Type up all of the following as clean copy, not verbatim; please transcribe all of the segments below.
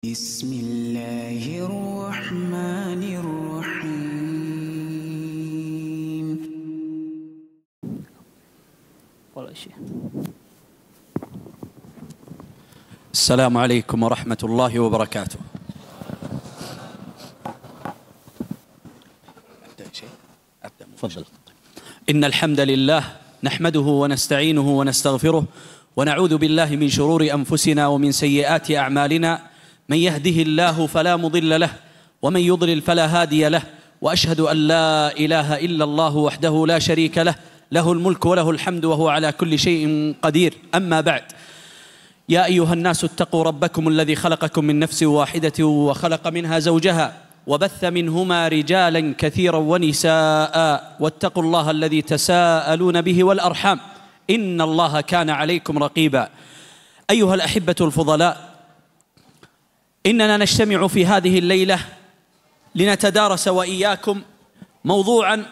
بسم الله الرحمن الرحيم. السلام عليكم ورحمة الله وبركاته. تفضل. إن الحمد لله نحمده ونستعينه ونستغفره ونعوذ بالله من شرور أنفسنا ومن سيئات أعمالنا. من يهده الله فلا مضل له ومن يضلل فلا هادي له، وأشهد أن لا إله إلا الله وحده لا شريك له، له الملك وله الحمد وهو على كل شيء قدير. أما بعد، يا أيها الناس اتقوا ربكم الذي خلقكم من نفس واحدة وخلق منها زوجها وبث منهما رجالا كثيرا ونساء، واتقوا الله الذي تساءلون به والأرحام إن الله كان عليكم رقيبا. أيها الأحبة الفضلاء، إننا نجتمع في هذه الليلة لنتدارس وإياكم موضوعا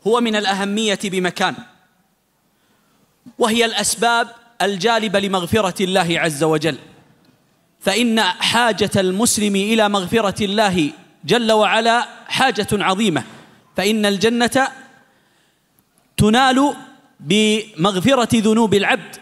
هو من الأهمية بمكان، وهي الأسباب الجالبة لمغفرة الله عز وجل. فإن حاجة المسلم إلى مغفرة الله جل وعلا حاجة عظيمة، فإن الجنة تنال بمغفرة ذنوب العبد،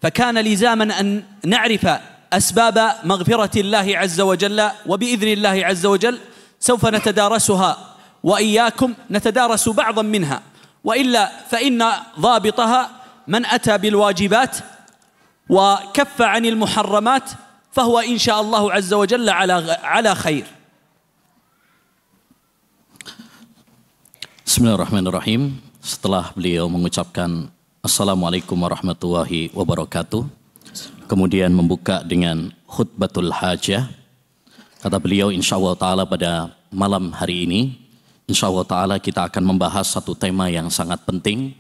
فكان لزاما أن نعرف أسباب مغفرة الله عز وجل، وبإذن الله عز وجل سوف نتدارسها وإياكم، نتدارس بعضا منها، وإلا فإن ضابطها من أتى بالواجبات وكف عن المحرمات فهو إن شاء الله عز وجل على خير. Bismillahirrahmanirrahim. Setelah beliau mengucapkan Assalamualaikum warahmatullahi wabarakatuh, kemudian membuka dengan khutbatul hajah, kata beliau, insyaallah ta'ala pada malam hari ini insyaallah ta'ala kita akan membahas satu tema yang sangat penting,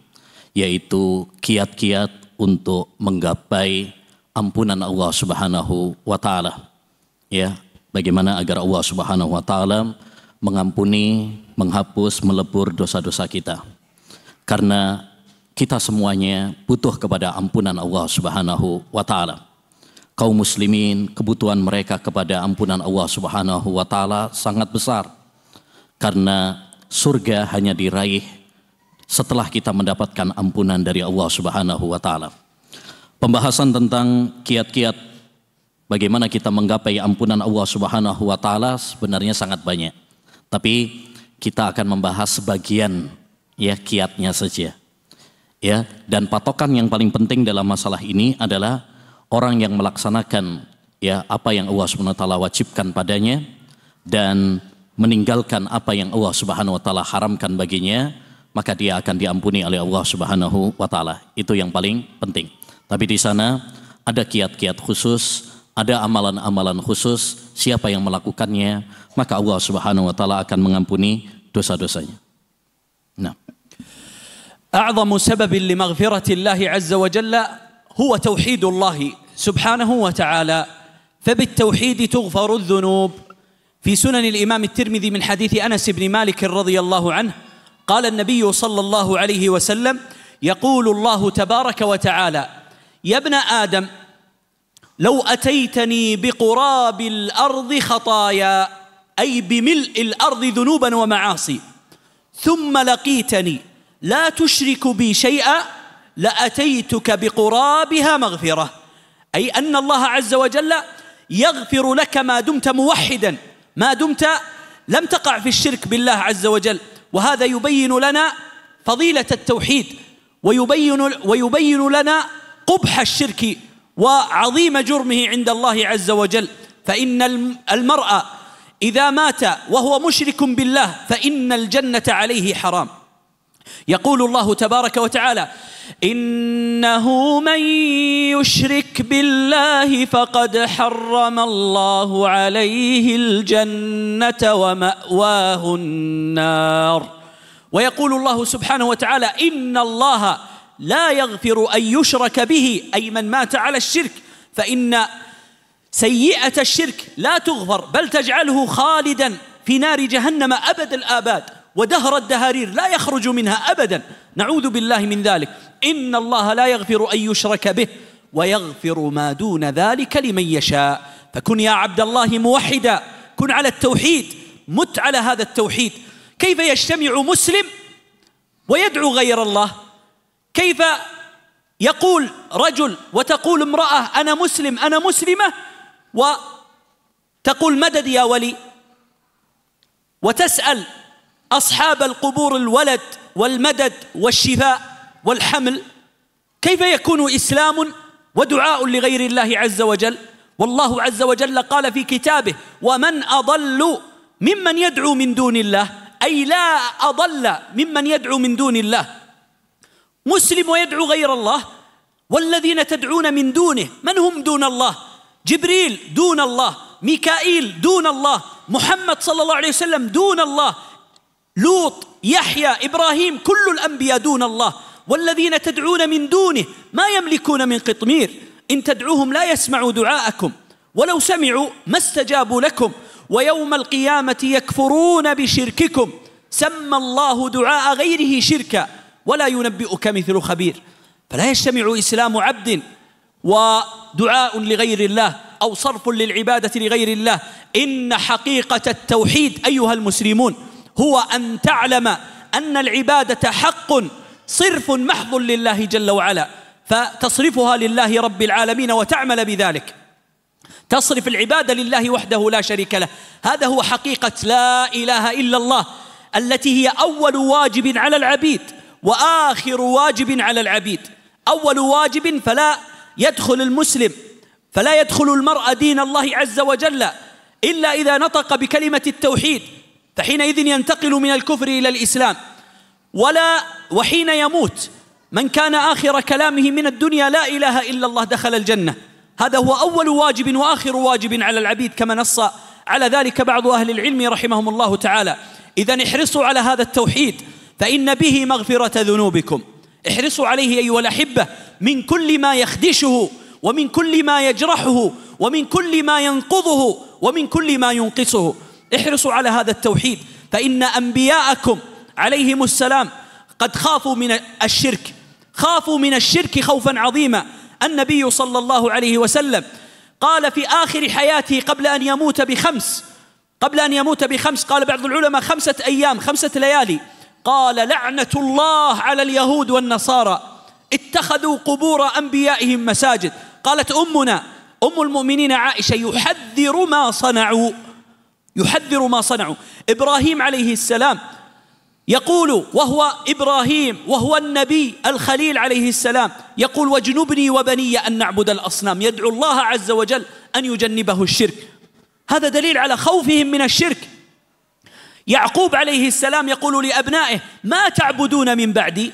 yaitu kiat-kiat untuk menggapai ampunan Allah Subhanahu wa ta'ala. Ya, bagaimana agar Allah Subhanahu wa ta'ala mengampuni, menghapus, melebur dosa-dosa kita. Karena kita semuanya butuh kepada ampunan Allah Subhanahu wa ta'ala. Kaum muslimin, kebutuhan mereka kepada ampunan Allah Subhanahu wa ta'ala sangat besar. Karena surga hanya diraih setelah kita mendapatkan ampunan dari Allah Subhanahu wa ta'ala. Pembahasan tentang kiat-kiat bagaimana kita menggapai ampunan Allah Subhanahu wa ta'ala sebenarnya sangat banyak. Tapi kita akan membahas sebagian ya kiatnya saja. Ya, dan patokan yang paling penting dalam masalah ini adalah orang yang melaksanakan ya apa yang Allah Subhanahu wa taala wajibkan padanya dan meninggalkan apa yang Allah Subhanahu wa taala haramkan baginya, maka dia akan diampuni oleh Allah Subhanahu wa taala. Itu yang paling penting. Tapi di sana ada kiat-kiat khusus, ada amalan-amalan khusus. Siapa yang melakukannya, maka Allah Subhanahu wa taala akan mengampuni dosa-dosanya. Nah, أعظم سبب لمغفرة الله عز وجل هو توحيد الله سبحانه وتعالى، فبالتوحيد تغفر الذنوب. في سنن الإمام الترمذي من حديث أنس بن مالك رضي الله عنه قال النبي صلى الله عليه وسلم: يقول الله تبارك وتعالى: يا ابن آدم لو أتيتني بقراب الأرض خطايا، أي بملء الأرض ذنوبا ومعاصي، ثم لقيتني لا تشرك بي شيئا لأتيتك بقرابها مغفرة، أي أن الله عز وجل يغفر لك ما دمت موحدا، ما دمت لم تقع في الشرك بالله عز وجل. وهذا يبين لنا فضيلة التوحيد، ويبين لنا قبح الشرك وعظيم جرمه عند الله عز وجل. فإن المرء إذا مات وهو مشرك بالله فإن الجنة عليه حرام. يقول الله تبارك وتعالى: إنه من يشرك بالله فقد حرم الله عليه الجنة ومأواه النار. ويقول الله سبحانه وتعالى: إن الله لا يغفر أن يشرك به، أي من مات على الشرك، فإن سيئة الشرك لا تغفر بل تجعله خالدا في نار جهنم أبد الآباد ودهر الدهارير لا يخرج منها أبدا، نعوذ بالله من ذلك. إن الله لا يغفر أن يشرك به ويغفر ما دون ذلك لمن يشاء. فكن يا عبد الله موحدا، كن على التوحيد، مت على هذا التوحيد. كيف يجتمع مسلم ويدعو غير الله؟ كيف يقول رجل وتقول امرأة أنا مسلم أنا مسلمة وتقول مدد يا ولي، وتسأل أصحاب القبور الولد والمدد والشفاء والحمل؟ كيف يكون إسلام ودعاء لغير الله عز وجل؟ والله عز وجل قال في كتابه: ومن أضل ممن يدعو من دون الله، أي لا أضل ممن يدعو من دون الله. مسلم ويدعو غير الله، والذين تدعون من دونه من هم دون الله؟ جبريل دون الله، ميكائيل دون الله، محمد صلى الله عليه وسلم دون الله، لوط، يحيى، إبراهيم، كل الأنبياء دون الله. والذين تدعون من دونه ما يملكون من قطمير، إن تدعوهم لا يسمعوا دعاءكم ولو سمعوا ما استجابوا لكم، ويوم القيامة يكفرون بشرككم، سمى الله دعاء غيره شركا ولا ينبئك مثل خبير. فلا يجتمع إسلام عبد ودعاء لغير الله أو صرف للعبادة لغير الله. إن حقيقة التوحيد أيها المسلمون هو أن تعلم أن العبادة حق صرف محض لله جل وعلا، فتصرفها لله رب العالمين وتعمل بذلك، تصرف العبادة لله وحده لا شريك له. هذا هو حقيقة لا إله إلا الله، التي هي أول واجب على العبيد وآخر واجب على العبيد. أول واجب فلا يدخل المسلم، فلا يدخل المرء دين الله عز وجل إلا إذا نطق بكلمة التوحيد، فحينئذ ينتقل من الكفر إلى الإسلام. وحين يموت من كان آخر كلامه من الدنيا لا إله إلا الله دخل الجنة. هذا هو أول واجب وآخر واجب على العبيد، كما نص على ذلك بعض أهل العلم رحمهم الله تعالى. إذن احرصوا على هذا التوحيد فإن به مغفرة ذنوبكم. احرصوا عليه أيها الأحبة من كل ما يخدشه ومن كل ما يجرحه ومن كل ما ينقضه ومن كل ما ينقصه. احرصوا على هذا التوحيد، فإن أنبياءكم عليهم السلام قد خافوا من الشرك، خافوا من الشرك خوفا عظيما. النبي صلى الله عليه وسلم قال في آخر حياته قبل أن يموت بخمس، قال بعض العلماء 5 أيام 5 ليالي، قال: لعنة الله على اليهود والنصارى اتخذوا قبور أنبيائهم مساجد. قالت أمنا أم المؤمنين عائشة: يحذر ما صنعوا. إبراهيم عليه السلام يقول، وهو إبراهيم وهو النبي الخليل عليه السلام، يقول: واجنبني وبني أن نعبد الأصنام. يدعو الله عز وجل أن يجنبه الشرك. هذا دليل على خوفهم من الشرك. يعقوب عليه السلام يقول لأبنائه: ما تعبدون من بعدي؟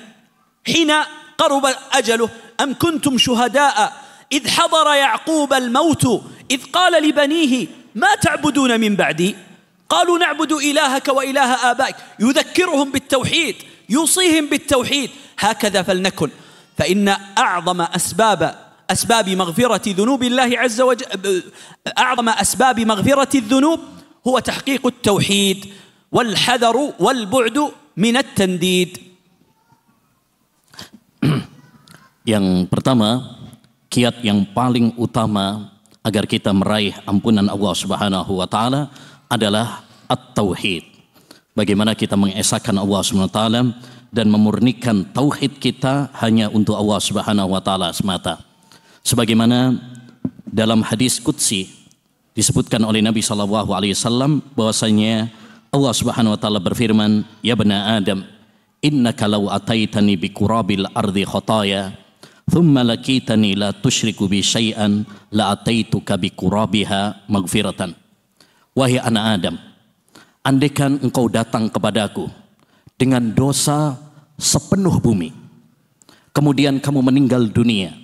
حين قرب أجله: أم كنتم شهداء إذ حضر يعقوب الموت إذ قال لبنيه ما تعبدون من بعدي؟ قالوا: نعبد إلهك وإله آبائك. يذكرهم بالتوحيد، يوصيهم بالتوحيد. هكذا فلنكن، فإن أعظم أسباب مغفرة ذنوب الله عز وجل، أعظم أسباب مغفرة الذنوب هو تحقيق التوحيد والحذر والبعد من التنديد. Yang pertama, kiat yang paling utama agar kita meraih ampunan Allah Subhanahu wa taala adalah at-tauhid. Bagaimana kita mengesahkan Allah Subhanahu wa taala dan memurnikan tauhid kita hanya untuk Allah Subhanahu wa taala semata. Sebagaimana dalam hadis qudsi disebutkan oleh Nabi sallallahu alaihi wasallam bahwasanya Allah Subhanahu wa taala berfirman, "Ya bani Adam, innaka law ataitani bi qurabil ardi khataya, thumma lakitani la tusyriku bi syai'an la ataituka bi qurabiha maghfiratan." Wahai anak Adam, andaikan engkau datang kepadaku dengan dosa sepenuh bumi, kemudian kamu meninggal dunia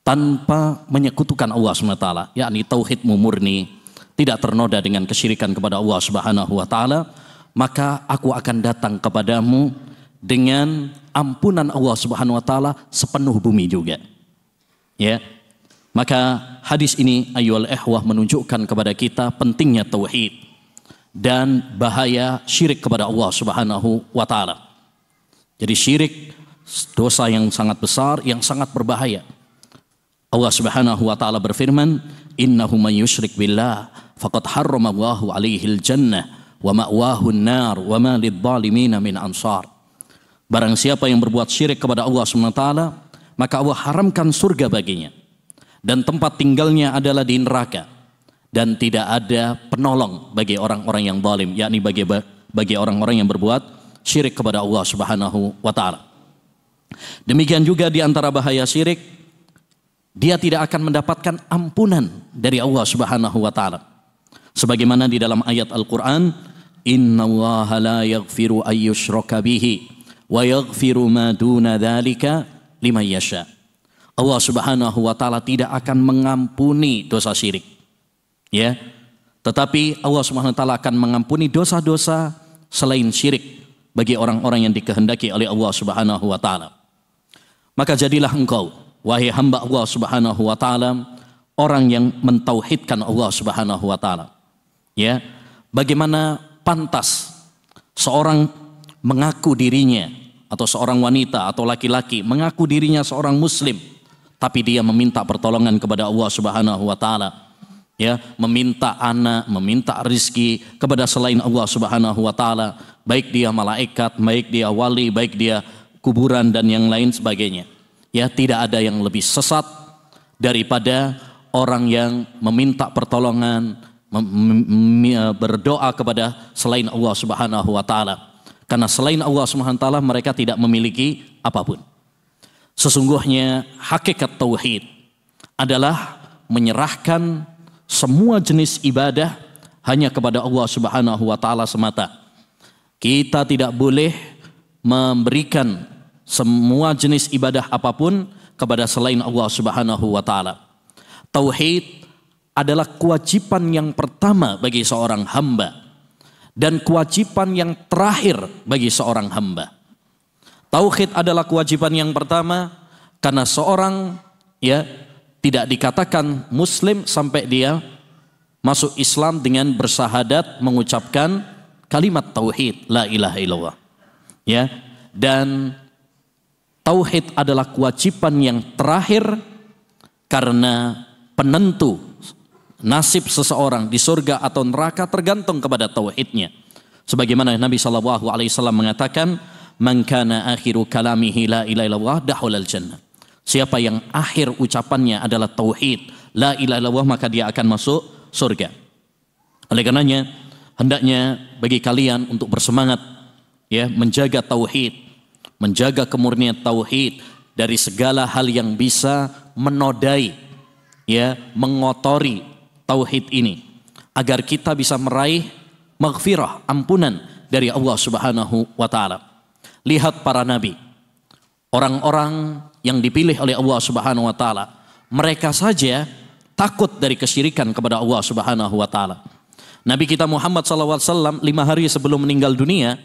tanpa menyekutukan Allah SWT, yakni tauhidmu murni, tidak ternoda dengan kesyirikan kepada Allah Subhanahu wa taala, maka aku akan datang kepadamu dengan ampunan Allah Subhanahu wa taala sepenuh bumi juga. Ya. Maka hadis ini ayyuhal ikhwah menunjukkan kepada kita pentingnya tauhid dan bahaya syirik kepada Allah Subhanahu wa taala. Jadi syirik dosa yang sangat besar, yang sangat berbahaya. Allah Subhanahu wa taala berfirman, "Innahu may yusyrik billah faqad harramallahu 'alaihil jannah wa ma'wahu an-nar wa ma lidh-dhalimin min ansar." Barang siapa yang berbuat syirik kepada Allah Subhanahu wa taala, maka Allah haramkan surga baginya dan tempat tinggalnya adalah di neraka, dan tidak ada penolong bagi orang-orang yang zalim, yakni bagi orang-orang yang berbuat syirik kepada Allah Subhanahu wa taala. Demikian juga di antara bahaya syirik, dia tidak akan mendapatkan ampunan dari Allah Subhanahu wa taala. Sebagaimana di dalam ayat Al-Qur'an, "Innallaha la yaghfiru ay yushraka bihi wa yaghfiru ma duna dzalika liman yasha." Allah Subhanahu wa taala tidak akan mengampuni dosa syirik. Ya. Tetapi Allah Subhanahu wa taala akan mengampuni dosa-dosa selain syirik bagi orang-orang yang dikehendaki oleh Allah Subhanahu wa taala. Maka jadilah engkau, wahai hamba Allah Subhanahu wa taala, orang yang mentauhidkan Allah Subhanahu wa taala. Ya, bagaimana pantas seorang mengaku dirinya, atau seorang wanita atau laki-laki mengaku dirinya seorang muslim, tapi dia meminta pertolongan kepada Allah Subhanahu wa taala. Ya, meminta anak, meminta rizki kepada selain Allah Subhanahu wa taala, baik dia malaikat, baik dia wali, baik dia kuburan dan yang lain sebagainya. Ya, tidak ada yang lebih sesat daripada orang yang meminta pertolongan, berdoa kepada selain Allah Subhanahu wa taala. Karena selain Allah Subhanahu wa taala mereka tidak memiliki apapun. Sesungguhnya hakikat tauhid adalah menyerahkan semua jenis ibadah hanya kepada Allah Subhanahu wa taala semata. Kita tidak boleh memberikan semua jenis ibadah apapun kepada selain Allah Subhanahu wa taala. Tauhid adalah kewajiban yang pertama bagi seorang hamba dan kewajiban yang terakhir bagi seorang hamba. Tauhid adalah kewajiban yang pertama karena seorang tidak dikatakan muslim sampai dia masuk Islam dengan bersahadat mengucapkan kalimat tauhid la ilaha illallah. Ya, dan tauhid adalah kewajiban yang terakhir karena penentu nasib seseorang di surga atau neraka tergantung kepada tauhidnya. Sebagaimana Nabi SAW mengatakan, "Man kana akhiru kalamihi la ilaha illallah dakhulal jannah." Siapa yang akhir ucapannya adalah tauhid, la ilaha illallah, maka dia akan masuk surga. Oleh karenanya, hendaknya bagi kalian untuk bersemangat menjaga tauhid, menjaga kemurnian tauhid dari segala hal yang bisa menodai, mengotori tauhid ini, agar kita bisa meraih maghfirah, ampunan dari Allah Subhanahu wa taala. Lihat para nabi, orang-orang yang dipilih oleh Allah Subhanahu wa taala, mereka saja takut dari kesyirikan kepada Allah Subhanahu wa taala. Nabi kita Muhammad SAW 5 hari sebelum meninggal dunia,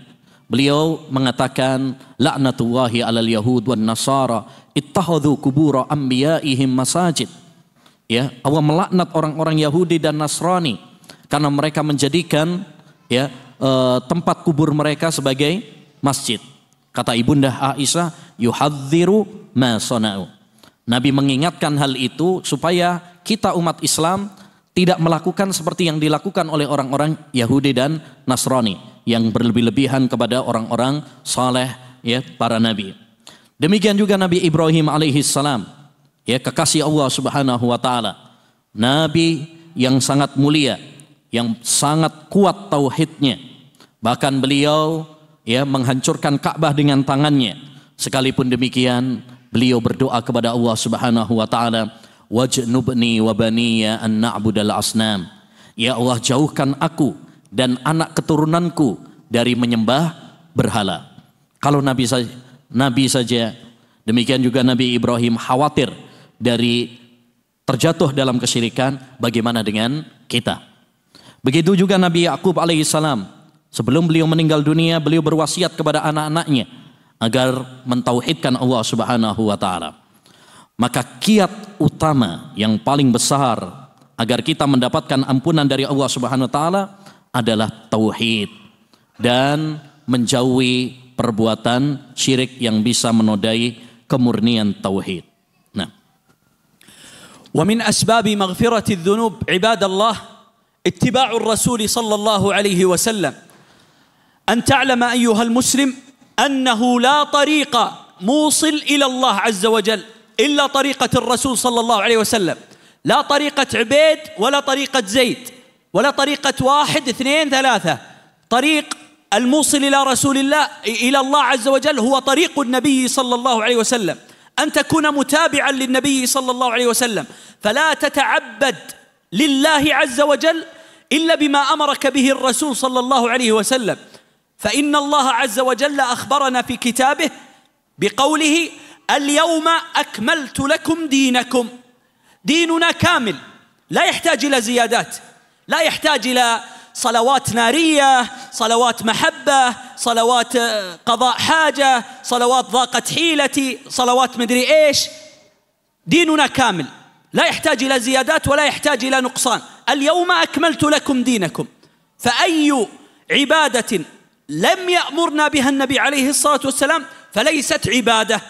beliau mengatakan, "La'natullahi 'alal yahud wan nasara ittakhadhu qubur anbiya'ihim masajid." Ya, Allah melaknat orang-orang Yahudi dan Nasrani karena mereka menjadikan tempat kubur mereka sebagai masjid. Kata Ibunda Aisyah, "Yuhadziru ma sana'u." Nabi mengingatkan hal itu supaya kita umat Islam tidak melakukan seperti yang dilakukan oleh orang-orang Yahudi dan Nasrani yang berlebih-lebihan kepada orang-orang saleh, para nabi. Demikian juga Nabi Ibrahim alaihissalam, kekasih Allah Subhanahu wa taala, nabi yang sangat mulia, yang sangat kuat tauhidnya. Bahkan beliau menghancurkan Ka'bah dengan tangannya. Sekalipun demikian, beliau berdoa kepada Allah Subhanahu wa taala, "Wajnubni wa baniya an na'budal asnam." Ya Allah, jauhkan aku dan anak keturunanku dari menyembah berhala. Kalau nabi saja, demikian juga Nabi Ibrahim khawatir dari terjatuh dalam kesyirikan, bagaimana dengan kita? Begitu juga Nabi Yakub alaihissalam, sebelum beliau meninggal dunia, beliau berwasiat kepada anak-anaknya agar mentauhidkan Allah Subhanahu wa taala. Maka kiat utama yang paling besar agar kita mendapatkan ampunan dari Allah Subhanahu wa taala adalah tauhid dan menjauhi perbuatan syirik yang bisa menodai kemurnian tauhid. Nah, ومن أسباب مغفرة الذنوب عباد الله اتباع الرسول صلى الله عليه وسلم. أن تعلم أيها المسلم أنه لا طريق موصل إلى الله عز وجل إلا طريقة الرسول صلى الله عليه وسلم. لا طريقة عبيد ولا طريقة زيد ولا طريقة 1 2 3. طريق الموصل إلى رسول الله إلى الله عز وجل هو طريق النبي صلى الله عليه وسلم. أن تكون متابعا للنبي صلى الله عليه وسلم، فلا تتعبد لله عز وجل إلا بما أمرك به الرسول صلى الله عليه وسلم. فإن الله عز وجل أخبرنا في كتابه بقوله: اليوم أكملت لكم دينكم. ديننا كامل، لا يحتاج إلى زيادات، لا يحتاج إلى صلوات نارية، صلوات محبة، صلوات قضاء حاجة، صلوات ضاقت حيلتي، صلوات مدري إيش. ديننا كامل لا يحتاج إلى زيادات ولا يحتاج إلى نقصان. اليوم أكملت لكم دينكم. فأي عبادة لم يأمرنا بها النبي عليه الصلاة والسلام فليست عبادة،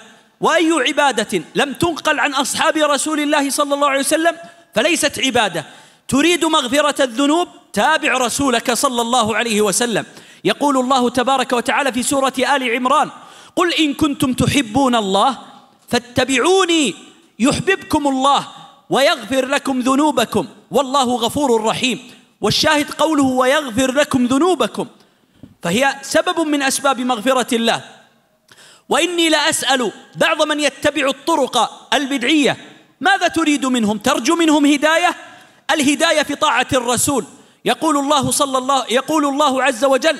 وأي عبادة لم تنقل عن أصحاب رسول الله صلى الله عليه وسلم فليست عبادة. تريد مغفرة الذنوب؟ تابع رسولك صلى الله عليه وسلم. يقول الله تبارك وتعالى في سورة آل عمران: قل إن كنتم تحبون الله فاتبعوني يحببكم الله ويغفر لكم ذنوبكم والله غفور رحيم. والشاهد قوله ويغفر لكم ذنوبكم، فهي سبب من أسباب مغفرة الله. وإني لأسأل بعض من يتبع الطرق البدعية: ماذا تريد منهم؟ ترجو منهم هداية؟ الهداية في طاعة الرسول. يقول الله عز وجل: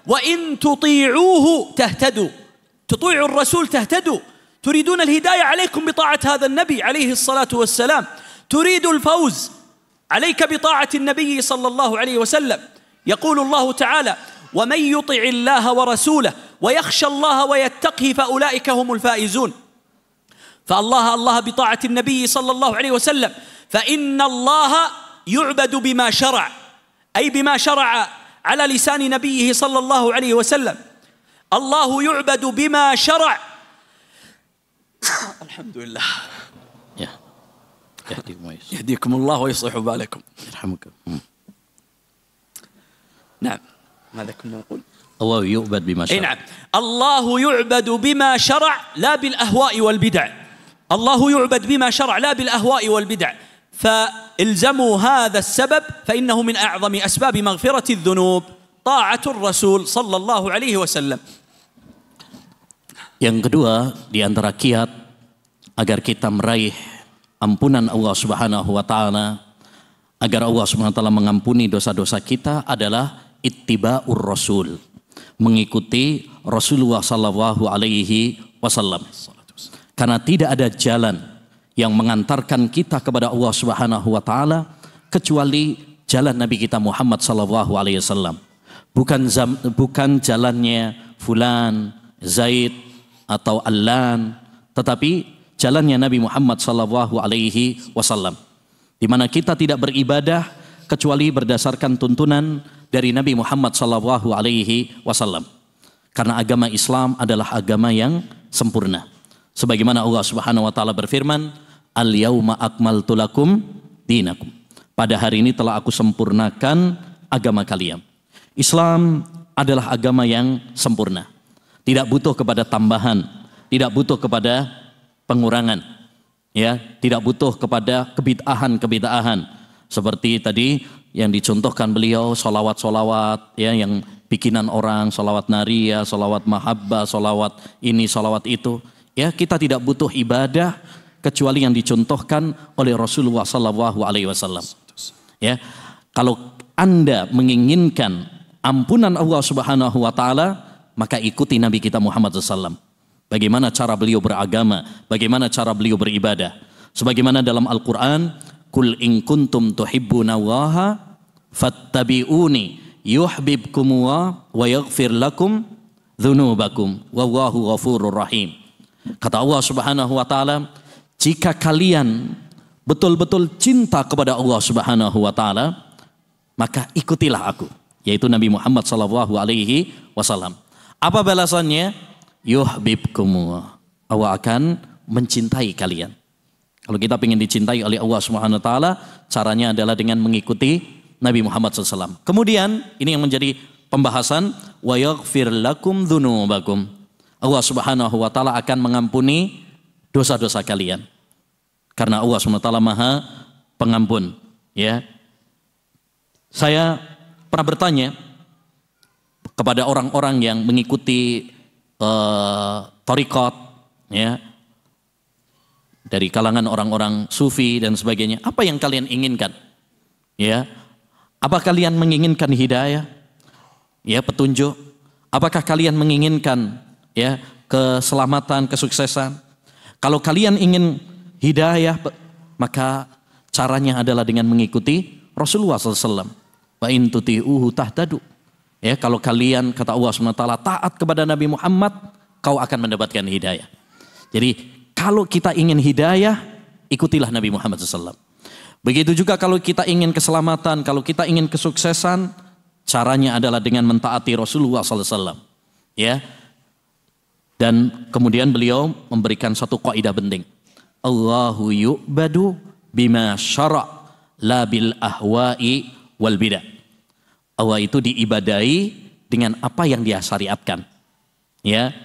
وإن تطيعوه تهتدوا. تطيعوا الرسول تهتدوا. تريدون الهداية؟ عليكم بطاعة هذا النبي عليه الصلاة والسلام. تريد الفوز؟ عليك بطاعة النبي صلى الله عليه وسلم. يقول الله تعالى: ومن يطع الله ورسوله ويخشى الله ويتقه فأولئك هم الفائزون. فالله بطاعة النبي صلى الله عليه وسلم، فإن الله يعبد بما شرع، أي بما شرع على لسان نبيه صلى الله عليه وسلم. الله يعبد بما شرع. الحمد لله. يهديكم الله ويصلح بالكم. يرحمك. نعم، ماذا كنا نقول؟ الله يعبد بما شرع. نعم، الله يعبد بما شرع لا بالأهواء والبدع. الله يعبد بما شرع لا بالأهواء والبدع. فالزموا هذا السبب، فإنه من أعظم أسباب مغفرة الذنوب طاعة الرسول صلى الله عليه وسلم. Yang kedua, di antara kiat agar kita meraih ampunan Allah Subhanahu wa taala, agar Allah Subhanahu wa taala mengampuni dosa-dosa kita adalah ittiba'ur rasul, mengikuti Rasulullah sallallahu alaihi wasallam. Karena tidak ada jalan yang mengantarkan kita kepada Allah Subhanahu wa taala kecuali jalan Nabi kita Muhammad sallallahu alaihi wasallam. Bukan jalannya fulan, Zaid atau Allan, tetapi jalannya Nabi Muhammad sallallahu alaihi wasallam, di mana kita tidak beribadah kecuali berdasarkan tuntunan dari Nabi Muhammad sallallahu alaihi wasallam. Karena agama Islam adalah agama yang sempurna. Sebagaimana Allah Subhanahu wa taala berfirman, "Al-yauma akmaltu lakum dinakum." Pada hari ini telah aku sempurnakan agama kalian. Islam adalah agama yang sempurna. Tidak butuh kepada tambahan, tidak butuh kepada pengurangan, ya, tidak butuh kepada kebid'ahan seperti tadi yang dicontohkan beliau, solawat ya, yang bikinan orang, solawat nariyah, solawat mahabbah, solawat ini, solawat itu. Ya, kita tidak butuh ibadah kecuali yang dicontohkan oleh Rasulullah Sallallahu Alaihi Wasallam. Ya, kalau Anda menginginkan ampunan Allah Subhanahu Wa Taala, maka ikuti Nabi kita Muhammad SAW. Bagaimana cara beliau beragama, bagaimana cara beliau beribadah. Sebagaimana dalam Al-Quran, Kul in kuntum tuhibbunallaha fattabi'uni yuhbibkumullah wa yaghfir lakum dhunubakum wallahu ghafurur rahim. Kata Allah Subhanahu wa taala, jika kalian betul-betul cinta kepada Allah Subhanahu wa taala, maka ikutilah aku, yaitu Nabi Muhammad sallallahu alaihi wasallam. Apa balasannya? Yuhbibkumullah. Allah akan mencintai kalian. Kalau kita ingin dicintai oleh Allah Subhanahu wa taala, caranya adalah dengan mengikuti Nabi Muhammad SAW. Kemudian ini yang menjadi pembahasan, wa yaghfir lakum dzunubakum. Allah Subhanahu wa taala akan mengampuni dosa-dosa kalian. Karena Allah Subhanahu wa taala Maha Pengampun, ya. Saya pernah bertanya kepada orang-orang yang mengikuti thariqat, ya, dari kalangan orang-orang sufi dan sebagainya, apa yang kalian inginkan? Ya, apa kalian menginginkan hidayah? Ya, petunjuk? Apakah kalian menginginkan, ya, keselamatan, kesuksesan? Kalau kalian ingin hidayah, maka caranya adalah dengan mengikuti Rasulullah SAW. Wa in tuti'uhu tahtadu. Ya, kalau kalian, kata Allah SWT, taat kepada Nabi Muhammad, kau akan mendapatkan hidayah. Jadi kalau kita ingin hidayah, ikutilah Nabi Muhammad SAW. Begitu juga kalau kita ingin keselamatan, kalau kita ingin kesuksesan, caranya adalah dengan mentaati Rasulullah SAW. Ya. Dan kemudian beliau memberikan satu kaidah penting. Allahu yu'badu bima syara' la bil ahwa'i wal bidah. Allah itu diibadahi dengan apa yang dia syariatkan. Ya.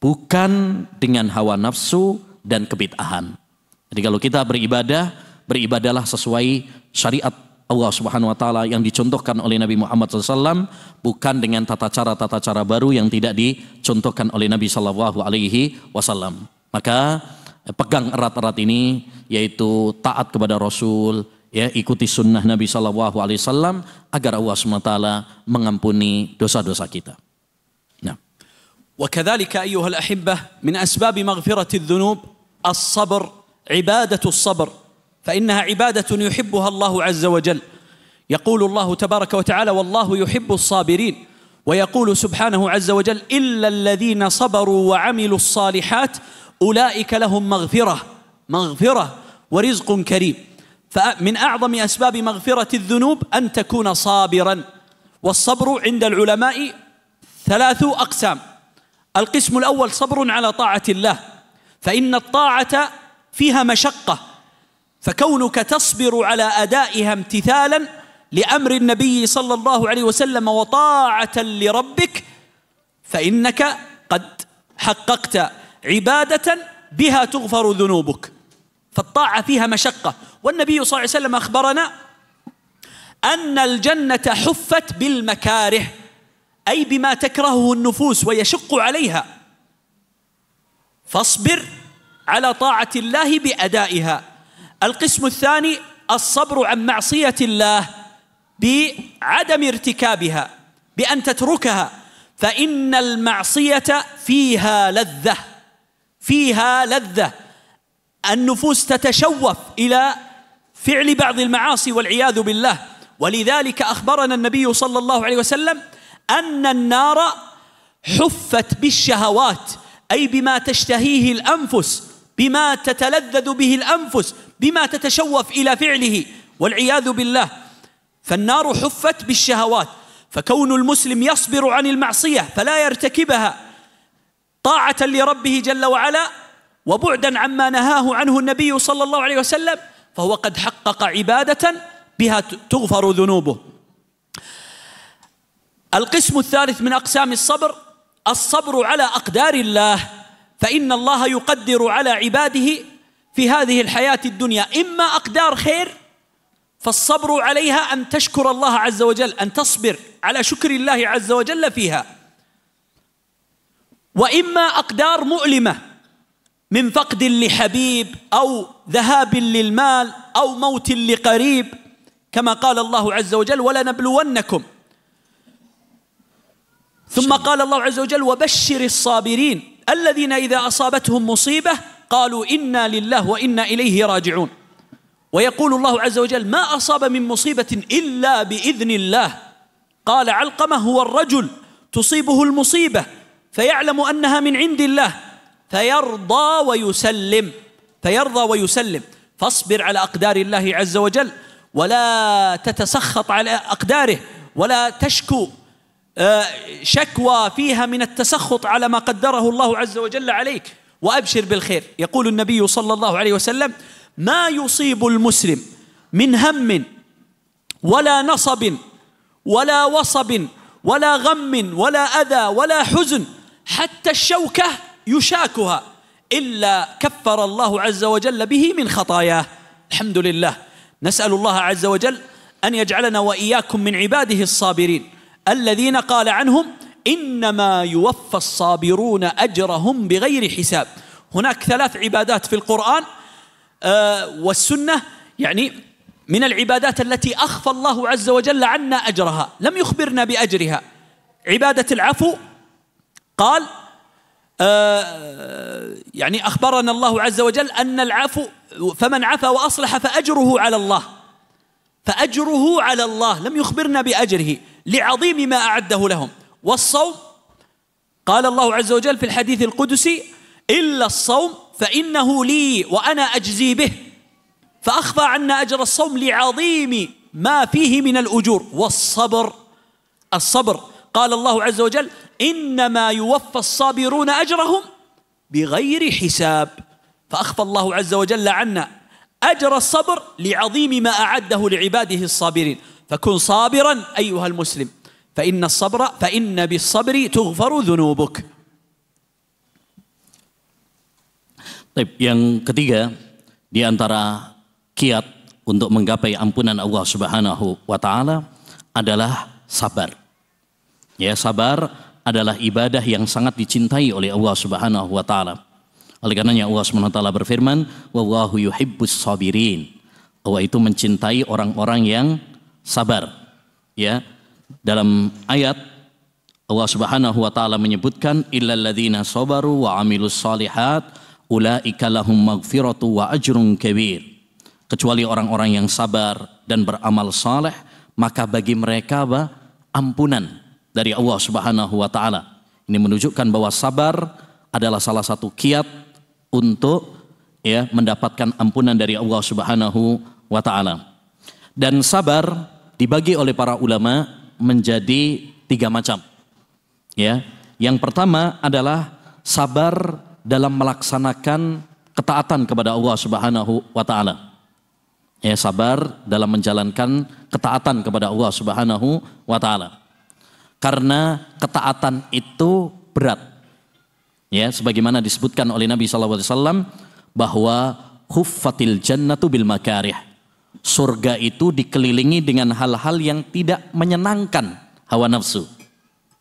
Bukan dengan hawa nafsu dan kebid'ahan. Jadi kalau kita beribadah, beribadahlah sesuai syariat Allah Subhanahu wa taala yang dicontohkan oleh Nabi Muhammad SAW, bukan dengan tata cara baru yang tidak dicontohkan oleh Nabi sallallahu alaihi wasallam. Maka pegang erat-erat ini, yaitu taat kepada Rasul, ya, ikuti sunnah Nabi sallallahu alaihi wasallam agar Allah Subhanahu wa taala mengampuni dosa-dosa kita. Nah. وكذلك أيها الأحبة من أسباب مغفرة الذنوب الصبر، عبادة الصبر، فإنها عبادة يحبها الله عز وجل. يقول الله تبارك وتعالى: والله يحب الصابرين. ويقول سبحانه عز وجل: إلا الذين صبروا وعملوا الصالحات أولئك لهم مغفرة ورزق كريم. فمن أعظم أسباب مغفرة الذنوب أن تكون صابرا. والصبر عند العلماء 3 أقسام. القسم الأول صبر على طاعة الله، فإن الطاعة فيها مشقة، فكونك تصبر على أدائها امتثالا لأمر النبي صلى الله عليه وسلم وطاعة لربك، فإنك قد حققت عبادة بها تغفر ذنوبك. فالطاعة فيها مشقة. والنبي صلى الله عليه وسلم أخبرنا أن الجنة حفت بالمكاره، أي بما تكرهه النفوس ويشق عليها، فاصبر على طاعة الله بأدائها. القسم الثاني الصبر عن معصية الله بعدم ارتكابها، بأن تتركها، فإن المعصية فيها لذة، النفوس تتشوف إلى فعل بعض المعاصي والعياذ بالله. ولذلك أخبرنا النبي صلى الله عليه وسلم أن النار حفت بالشهوات، أي بما تشتهيه الأنفس، بما تتلذذ به الأنفس، بما تتشوف إلى فعله والعياذ بالله. فالنار حفت بالشهوات، فكون المسلم يصبر عن المعصية فلا يرتكبها طاعة لربه جل وعلا وبعدا عما نهاه عنه النبي صلى الله عليه وسلم، فهو قد حقق عبادة بها تغفر ذنوبه. القسم الثالث من أقسام الصبر الصبر على أقدار الله، فإن الله يقدر على عباده في هذه الحياة الدنيا إما أقدار خير، فالصبر عليها أن تشكر الله عز وجل، أن تصبر على شكر الله عز وجل فيها، وإما أقدار مؤلمة من فقد لحبيب أو ذهاب للمال أو موت لقريب، كما قال الله عز وجل: ولنبلونكم. ثم قال الله عز وجل: وبشر الصابرين الذين إذا أصابتهم مصيبة قالوا إنا لله وإنا إليه راجعون. ويقول الله عز وجل: ما أصاب من مصيبة إلا بإذن الله. قال علقمة: هو الرجل تصيبه المصيبة فيعلم أنها من عند الله فيرضى ويسلم. فاصبر على أقدار الله عز وجل، ولا تتسخط على أقداره، ولا تشكو شكوى فيها من التسخط على ما قدره الله عز وجل عليك، وأبشر بالخير. يقول النبي صلى الله عليه وسلم: ما يصيب المسلم من هم ولا نصب ولا وصب ولا غم ولا أذى ولا حزن حتى الشوكة يشاكها إلا كفر الله عز وجل به من خطاياه. الحمد لله، نسأل الله عز وجل أن يجعلنا وإياكم من عباده الصابرين الذين قال عنهم إنما يوفى الصابرون أجرهم بغير حساب. هناك 3 عبادات في القرآن والسنة يعني من العبادات التي أخفى الله عز وجل عنا أجرها، لم يخبرنا بأجرها. عبادة العفو قال يعني أخبرنا الله عز وجل أن العفو فمن عفا وأصلح فأجره على الله، فأجره على الله، لم يخبرنا بأجره لعظيم ما أعده لهم. والصوم قال الله عز وجل في الحديث القدسي إلا الصوم فإنه لي وأنا أجزي به، فأخفى عنا أجر الصوم لعظيم ما فيه من الأجور. والصبر، الصبر قال الله عز وجل إنما يوفى الصابرون أجرهم بغير حساب، فأخفى الله عز وجل عنا أجر الصبر لعظيم ما أعده لعباده الصابرين. فكن صابرا أيها المسلم فإن بالصبر تغفر ذنوبك. Yang ketiga di antara kiat untuk menggapai ampunan Allah Subhanahu wa taala adalah sabar. Ya, sabar adalah ibadah yang sangat dicintai oleh Allah Subhanahu wa taala. Oleh karenanya Allah Subhanahu wa taala berfirman, "Wallahu yuhibbus sabirin." Allah itu mencintai orang-orang yang sabar. Ya, dalam ayat Allah Subhanahu wa taala menyebutkan illal ladzina sabaru wa amilus solihat ulaika lahum maghfiratu wa ajrun kabir. Kecuali orang-orang yang sabar dan beramal saleh, maka bagi mereka ampunan dari Allah Subhanahu wa taala. Ini menunjukkan bahwa sabar adalah salah satu kiat untuk mendapatkan ampunan dari Allah Subhanahu wa taala. Dan sabar dibagi oleh para ulama menjadi 3 macam. Ya, yang pertama adalah sabar dalam melaksanakan ketaatan kepada Allah Subhanahu wa taala. Ya, sabar dalam menjalankan ketaatan kepada Allah Subhanahu wa taala. Karena ketaatan itu berat. Ya, sebagaimana disebutkan oleh Nabi SAW bahwa huffatil jannatu bil makarih. Surga itu dikelilingi dengan hal-hal yang tidak menyenangkan hawa nafsu.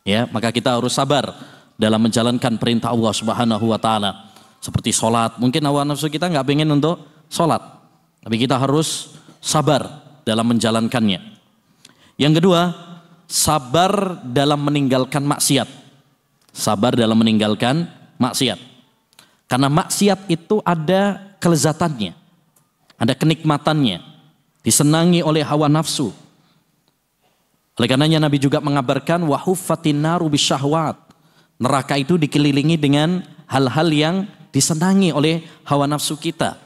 Ya, maka kita harus sabar dalam menjalankan perintah Allah Subhanahu wa taala. Seperti sholat, mungkin hawa nafsu kita nggak pengen untuk sholat, tapi kita harus sabar dalam menjalankannya. Yang kedua, sabar dalam meninggalkan maksiat. Sabar dalam meninggalkan maksiat. Karena maksiat itu ada kelezatannya, ada kenikmatannya, disenangi oleh hawa nafsu. Oleh karenanya Nabi juga mengabarkan wa huffatin naru bisyahwat. Neraka itu dikelilingi dengan hal-hal yang disenangi oleh hawa nafsu kita.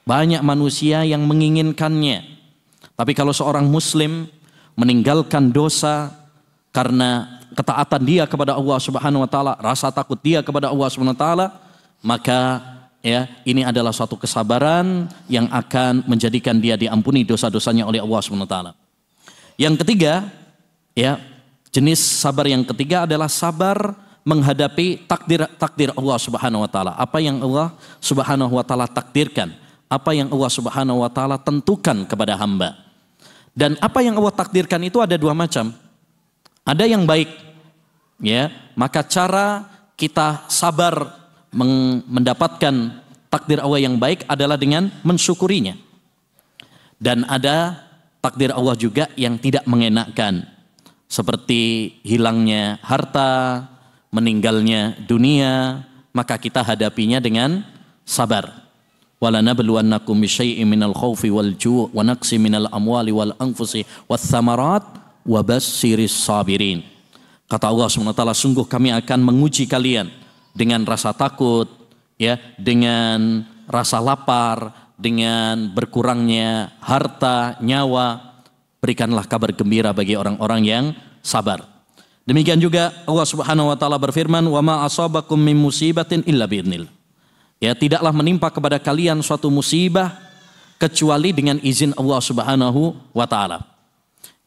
Banyak manusia yang menginginkannya. Tapi kalau seorang muslim meninggalkan dosa karena ketaatan dia kepada Allah Subhanahu wa taala, rasa takut dia kepada Allah Subhanahu wa taala, maka ini adalah suatu kesabaran yang akan menjadikan dia diampuni dosa-dosanya oleh Allah Subhanahu wa taala. Yang ketiga, jenis sabar yang ketiga adalah sabar menghadapi takdir Allah Subhanahu wa taala. Apa yang Allah Subhanahu wa taala takdirkan, apa yang Allah Subhanahu wa taala tentukan kepada hamba. Dan apa yang Allah takdirkan itu ada 2 macam. Ada yang baik, maka cara kita sabar mendapatkan takdir Allah yang baik adalah dengan mensyukurinya. Dan ada takdir Allah juga yang tidak mengenakkan, seperti hilangnya harta, meninggalnya dunia, maka kita hadapinya dengan sabar. Walanabluwannakum bisyai'in minal khaufi wal ju' wa naqsi minal amwali wal anfusi wath thamarat wa bassiris sabirin. Kata Allah SWT, sungguh kami akan menguji kalian dengan rasa takut, dengan rasa lapar, dengan berkurangnya harta, nyawa. Berikanlah kabar gembira bagi orang-orang yang sabar. Demikian juga Allah Subhanahu wa taala berfirman, "Wa ma asabakum min musibatin illa biidznillah." Ya, tidaklah menimpa kepada kalian suatu musibah kecuali dengan izin Allah Subhanahu wa taala.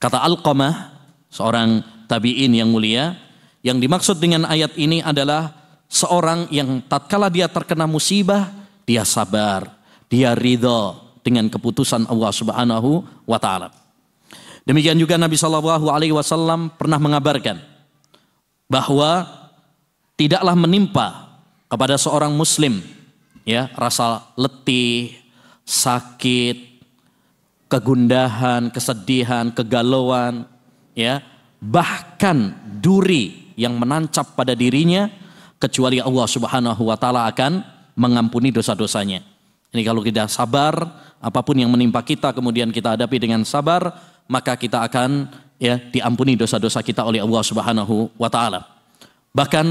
Kata Alqamah, seorang tabi'in yang mulia, yang dimaksud dengan ayat ini adalah seorang yang tatkala dia terkena musibah, dia sabar, dia ridha dengan keputusan Allah Subhanahu wa taala. Demikian juga Nabi Shallallahu alaihi wasallam pernah mengabarkan bahwa tidaklah menimpa kepada seorang muslim ya rasa letih, sakit, kegundahan, kesedihan, kegalauan, ya, bahkan duri yang menancap pada dirinya, kecuali Allah Subhanahu wa taala akan mengampuni dosa-dosanya. Ini kalau kita sabar, apapun yang menimpa kita kemudian kita hadapi dengan sabar, maka kita akan ya diampuni dosa-dosa kita oleh Allah Subhanahu wa taala. Bahkan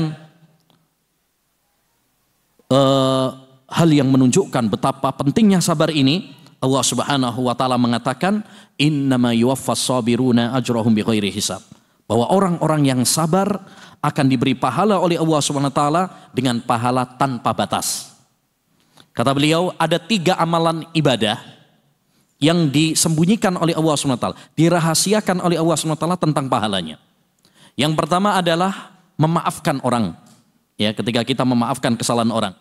hal yang menunjukkan betapa pentingnya sabar ini, Allah Subhanahu wa taala mengatakan, "Innama yuwaffas sabiruna ajrahum bighairi hisab." Bahwa orang-orang yang sabar akan diberi pahala oleh Allah Subhanahu wa taala dengan pahala tanpa batas. Kata beliau, ada 3 amalan ibadah yang disembunyikan oleh Allah Subhanahu wa taala, dirahasiakan oleh Allah Subhanahu wa taala tentang pahalanya. Yang pertama adalah memaafkan orang. Ya, ketika kita memaafkan kesalahan orang.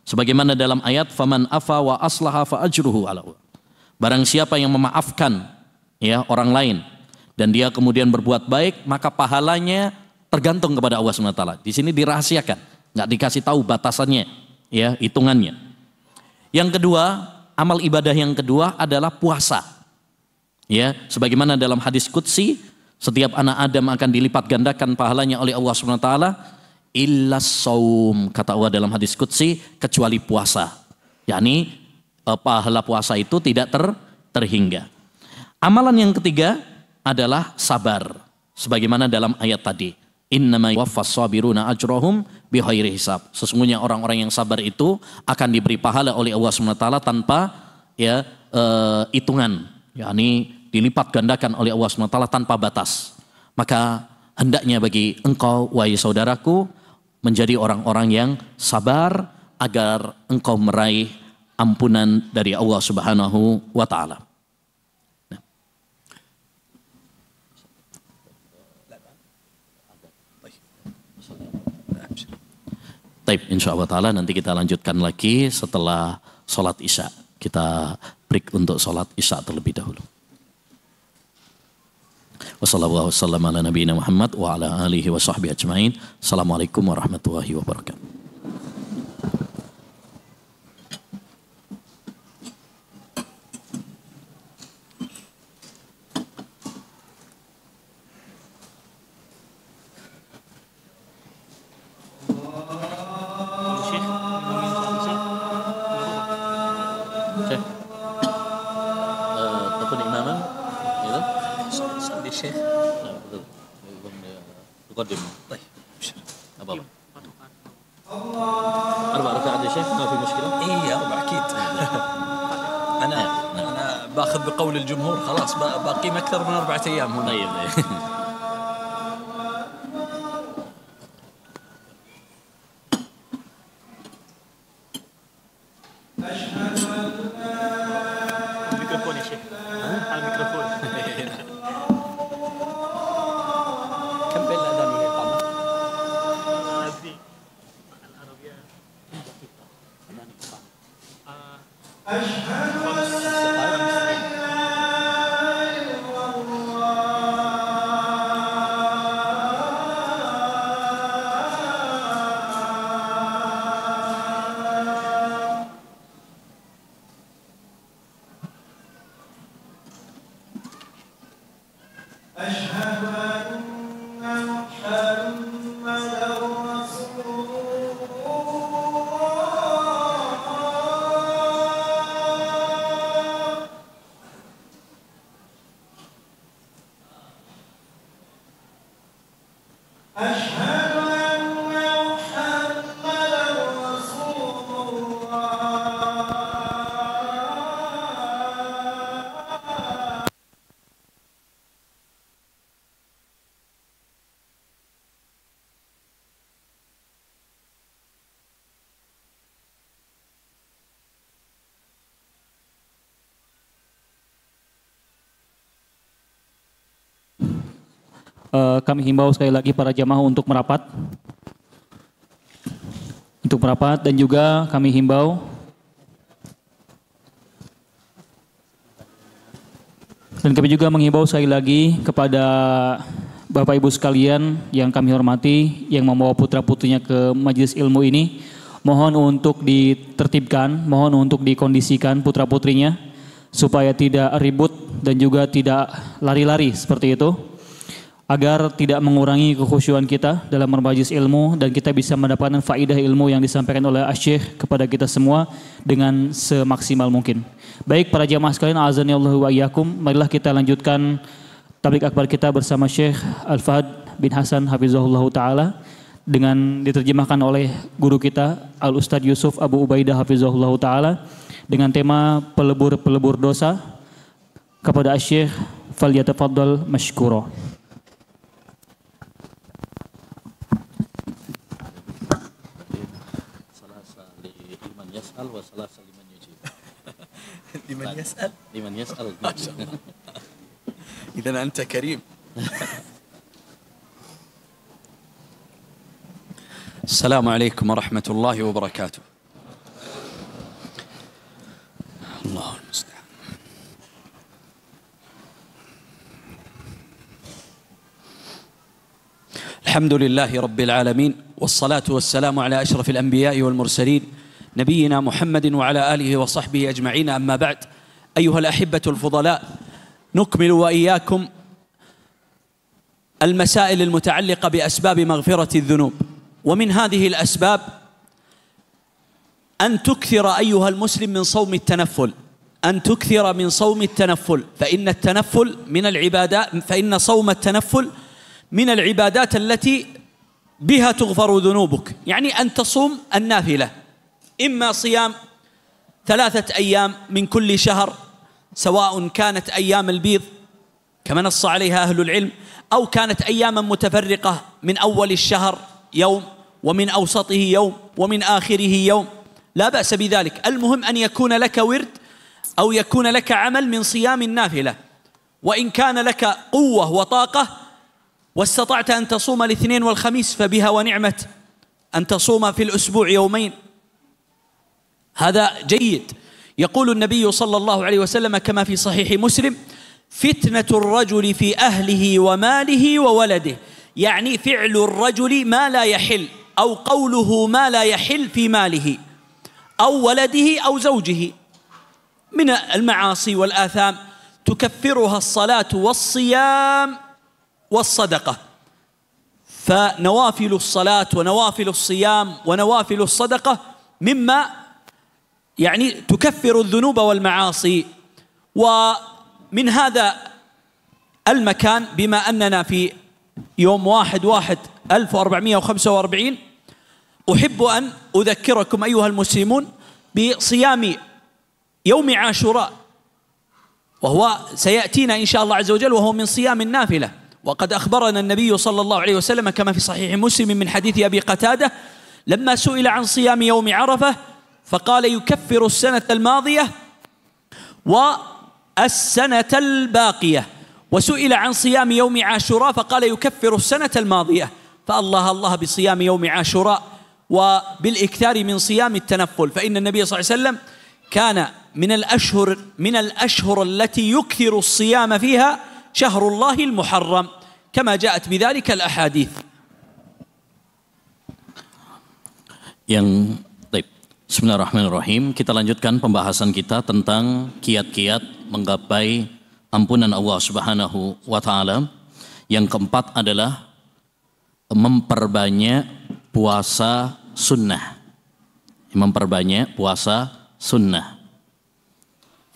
Sebagaimana dalam ayat, "Faman afa wa aslaha fa ajruhu 'ala Allah." Barang siapa yang memaafkan ya orang lain dan dia kemudian berbuat baik, maka pahalanya tergantung kepada Allah Subhanahu wa taala. Di sini dirahasiakan, nggak dikasih tahu batasannya, ya, hitungannya. Yang kedua, amal ibadah yang kedua adalah puasa. Ya, sebagaimana dalam hadis qudsi, setiap anak Adam akan dilipat gandakan pahalanya oleh Allah Subhanahu wa taala illa shaum, kata Allah dalam hadis qudsi, kecuali puasa. Yakni pahala puasa itu tidak terhingga. Amalan yang ketiga adalah sabar. Sebagaimana dalam ayat tadi, innama yuwaffas sabiruna ajrahum bighairi hisab. Sesungguhnya orang-orang yang sabar itu akan diberi pahala oleh Allah Subhanahu wa taala tanpa ya hitungan, yakni dilipat gandakan oleh Allah Subhanahu wa taala tanpa batas. Maka hendaknya bagi engkau wahai saudaraku menjadi orang-orang yang sabar agar engkau meraih ampunan dari Allah Subhanahu wa taala. Taib, insyaallah ta'ala nanti kita lanjutkan lagi setelah sholat isya. Kita break untuk sholat isya terlebih dahulu. Wassallallahu wasallam ala nabiyina Muhammad wa ala alihi wa sahbihi ajma'in. Assalamualaikum warahmatullahi wabarakatuh. تقدم طيب أبغى 4 ركعات يا شيخ ما في مشكلة؟ إيه 4 أكيد. أنا باخذ بقول الجمهور خلاص باقيم أكثر من 4 أيام هنا. طيب الميكروفون يا شيخ. على الميكروفون. كم بين الأذان والإقامة؟ هذه العربية أشهد kami himbau sekali lagi para jamaah untuk merapat. Untuk merapat, dan juga kami himbau menghimbau sekali lagi kepada Bapak Ibu sekalian yang kami hormati, yang membawa putra-putrinya ke majelis ilmu ini, mohon untuk ditertibkan, mohon untuk dikondisikan putra-putrinya supaya tidak ribut dan juga tidak lari-lari seperti itu, agar tidak mengurangi kekhusyuan kita dalam bermajelis ilmu dan kita bisa mendapatkan faidah ilmu yang disampaikan oleh Asy-Syaikh kepada kita semua dengan semaksimal mungkin. Baik para jamaah sekalian, azanillahu wa iyyakum, marilah kita lanjutkan tabligh akbar kita bersama Syekh Al-Fahd bin Hasan hafizahullah taala dengan diterjemahkan oleh guru kita Al-Ustadz Yusuf Abu Ubaidah hafizahullah taala dengan tema pelebur-pelebur dosa. Kepada Asy-Syaikh, falyatafaddal mashkura. لمن يسأل لمن يسأل ما شاء الله. إذا أنت كريم. السلام عليكم ورحمة الله وبركاته. الله المستعان. الحمد لله رب العالمين، والصلاة والسلام على أشرف الأنبياء والمرسلين نبينا محمد وعلى آله وصحبه أجمعين. أما بعد، أيها الأحبة الفضلاء، نكمل وإياكم المسائل المتعلقة بأسباب مغفرة الذنوب. ومن هذه الأسباب أن تكثر أيها المسلم من صوم التنفل، أن تكثر من صوم التنفل، فإن صوم التنفل من العبادات التي بها تغفر ذنوبك. يعني أن تصوم النافلة، إما صيام 3 أيام من كل شهر، سواء كانت أيام البيض كما نص عليها أهل العلم، أو كانت أياما متفرقة من أول الشهر يوم، ومن أوسطه يوم، ومن آخره يوم، لا بأس بذلك. المهم أن يكون لك ورد أو يكون لك عمل من صيام النافلة. وإن كان لك قوة وطاقة واستطعت أن تصوم الاثنين والخميس فبها ونعمت. أن تصوم في الأسبوع يومين هذا جيد. يقول النبي صلى الله عليه وسلم كما في صحيح مسلم: فتنة الرجل في أهله وماله وولده. يعني فعل الرجل ما لا يحل، أو قوله ما لا يحل في ماله أو ولده أو زوجه من المعاصي والآثام، تكفرها الصلاة والصيام والصدقة. فنوافل الصلاة ونوافل الصيام ونوافل الصدقة مما يعني تكفر الذنوب والمعاصي. ومن هذا المكان، بما أننا في يوم 1/1/1445، أحب أن أذكركم أيها المسلمون بصيام يوم عاشوراء، وهو سيأتينا إن شاء الله عز وجل، وهو من صيام النافلة. وقد أخبرنا النبي صلى الله عليه وسلم كما في صحيح مسلم من حديث أبي قتادة لما سئل عن صيام يوم عرفة فقال: يكفر السنة الماضية والسنة الباقية. وسئل عن صيام يوم عاشوراء فقال: يكفر السنة الماضية. فالله الله بصيام يوم عاشوراء وبالإكثار من صيام التنفل، فإن النبي صلى الله عليه وسلم كان من الأشهر التي يكثر الصيام فيها شهر الله المحرم، كما جاءت بذلك الأحاديث. Bismillahirrahmanirrahim. Kita lanjutkan pembahasan kita tentang kiat-kiat menggapai ampunan Allah Subhanahu wa taala. Yang keempat adalah memperbanyak puasa sunnah. Memperbanyak puasa sunnah.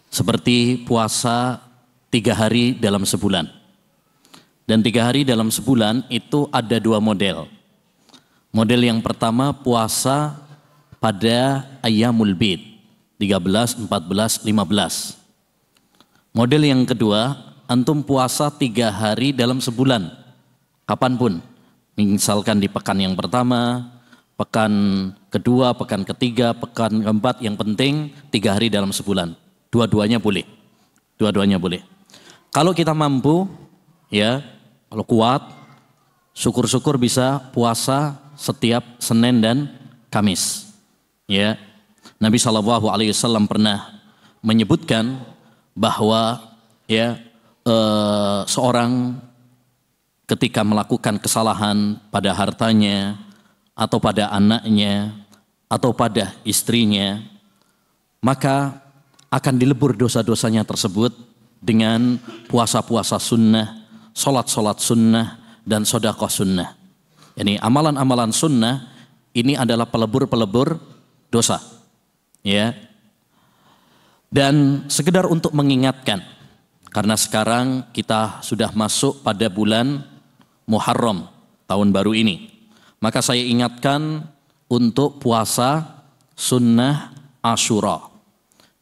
Seperti puasa 3 hari dalam sebulan. Dan 3 hari dalam sebulan itu ada 2 model. Model yang pertama puasa pada Ayyamul Bid 13, 14, 15. Model yang kedua, antum puasa 3 hari dalam sebulan, kapanpun. Misalkan di pekan yang pertama, pekan kedua, pekan ketiga, pekan keempat, yang penting 3 hari dalam sebulan. Dua-duanya boleh. Dua-duanya boleh. Kalau kita mampu, ya, kalau kuat, syukur-syukur bisa puasa setiap Senin dan Kamis. Ya, Nabi SAW pernah menyebutkan bahwa ya seorang ketika melakukan kesalahan pada hartanya atau pada anaknya atau pada istrinya, maka akan dilebur dosa-dosanya tersebut dengan puasa-puasa sunnah, sholat-sholat sunnah, dan sedekah sunnah. Yani amalan-amalan sunnah ini adalah pelebur-pelebur dosa. Ya. Dan sekedar untuk mengingatkan, karena sekarang kita sudah masuk pada bulan Muharram tahun baru ini, maka saya ingatkan untuk puasa sunnah Asyura,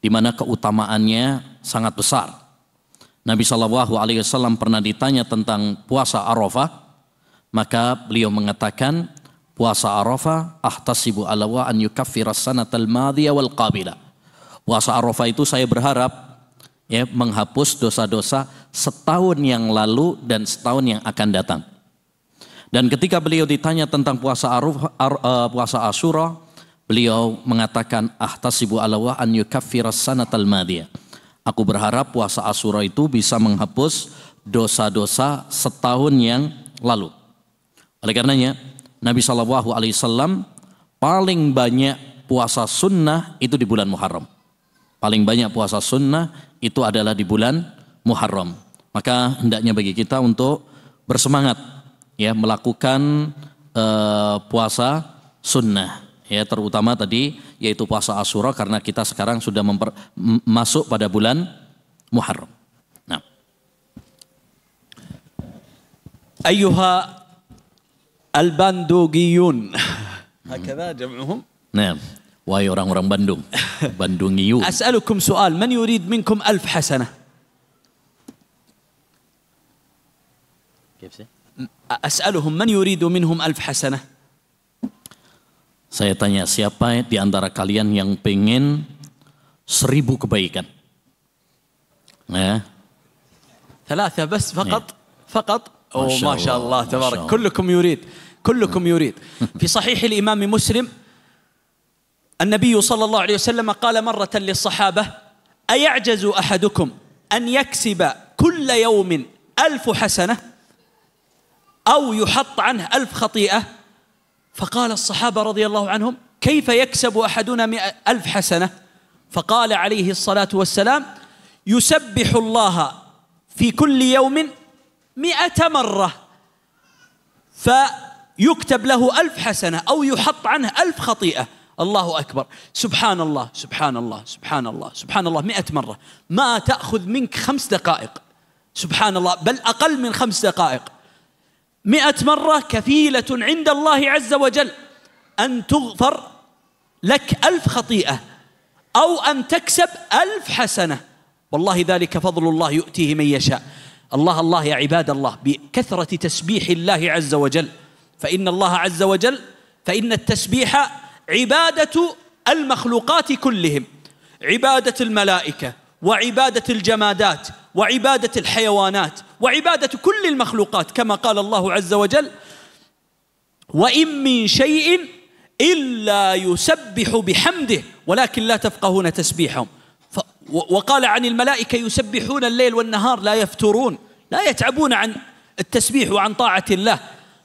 di mana keutamaannya sangat besar. Nabi SAW pernah ditanya tentang puasa Arafah, maka beliau mengatakan, puasa Arafah ahtasibu ala wa an yukaffiras sanatal madiyah wal qabila. Puasa Arafah itu saya berharap ya menghapus dosa-dosa setahun yang lalu dan setahun yang akan datang. Dan ketika beliau ditanya tentang puasa Asyura, beliau mengatakan ahtasibu ala wa an yukaffiras sanatal madiyah. Aku berharap puasa Asyura itu bisa menghapus dosa-dosa setahun yang lalu. Oleh karenanya Nabi SAW paling banyak puasa sunnah itu di bulan Muharram. Paling banyak puasa sunnah itu adalah di bulan Muharram. Maka hendaknya bagi kita untuk bersemangat ya melakukan puasa sunnah ya, terutama tadi yaitu puasa Asyura, karena kita sekarang sudah masuk pada bulan Muharram. Nah, ayyuha al-bandugiyun, hakadha jam'uhum. Nah, wahai orang-orang Bandung, Bandungiyun. As'alukum soal, man yurid minkum 1000 hasanah? As'aluhum man yuridu minhum 1000 hasanah? Saya tanya, siapa di antara kalian yang pengen 1000 kebaikan? Nah, 3 بس فقط. ما ما شاء الله تبارك. الله. كلكم يريد. في صحيح الإمام مسلم النبي صلى الله عليه وسلم قال مرة للصحابة: أيعجز أحدكم أن يكسب كل يوم 1000 حسنة أو يحط عنه 1000 خطيئة؟ فقال الصحابة رضي الله عنهم: كيف يكسب أحدنا 1000 حسنة؟ فقال عليه الصلاة والسلام: يسبح الله في كل يوم 100 مرة فيكتب له 1000 حسنة أو يحط عنه 1000 خطيئة. الله أكبر. سبحان الله سبحان الله سبحان الله سبحان الله 100 مرة، ما تأخذ منك 5 دقائق. سبحان الله، بل أقل من 5 دقائق. 100 مرة كفيلة عند الله عز وجل أن تغفر لك 1000 خطيئة أو أن تكسب 1000 حسنة. والله ذلك فضل الله يؤتيه من يشاء. الله يا عباد الله، بكثرة تسبيح الله عز وجل، فإن الله عز وجل، فإن التسبيح عبادة المخلوقات كلهم، عبادة الملائكة وعبادة الجمادات وعبادة الحيوانات وعبادة كل المخلوقات، كما قال الله عز وجل: وإن من شيء إلا يسبح بحمده ولكن لا تفقهون تسبيحهم. وقال عن الملائكة: يسبحون الليل والنهار لا يفترون، لا يتعبون عن التسبيح وعن طاعة الله.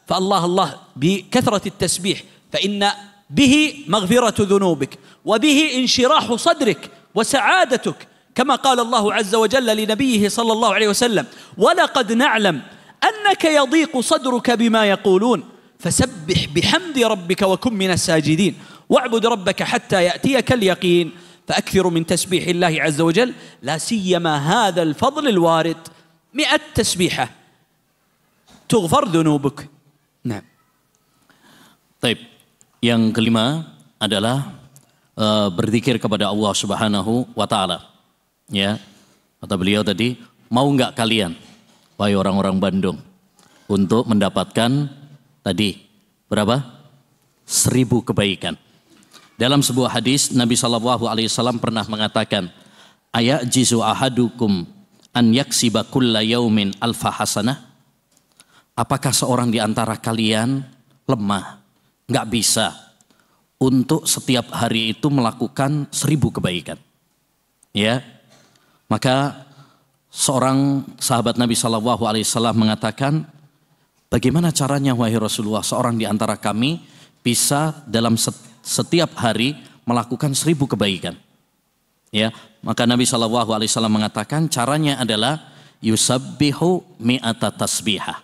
فالله بكثرة التسبيح، فإن به مغفرة ذنوبك وبه انشراح صدرك وسعادتك، كما قال الله عز وجل لنبيه صلى الله عليه وسلم: ولقد نعلم أنك يضيق صدرك بما يقولون فسبح بحمد ربك وكن من الساجدين واعبد ربك حتى يأتيك اليقين. فأكثروا من تسبيح الله عز وجل، لا سيما هذا الفضل الوارد، 100 تسبيحة تغفر ذنوبك. نعم. Taib. Yang kelima adalah berzikir kepada Allah Subhanahu wa taala. Ya. Kata beliau tadi, mau enggak kalian wahai orang-orang Bandung untuk mendapatkan tadi berapa? 1000 kebaikan. Dalam sebuah hadis Nabi SAW pernah mengatakan, ayajizu ahadukum an yaksiba kulla yaumin alfa hasanah. apakah seorang di antara kalian lemah, nggak bisa untuk setiap hari itu melakukan 1000 kebaikan? Ya, maka seorang sahabat Nabi SAW mengatakan, bagaimana caranya wahai Rasulullah seorang di antara kami bisa dalam setiap hari melakukan 1000 kebaikan? Ya, maka Nabi SAW mengatakan caranya adalah yusabbihu mi'ata tasbihah,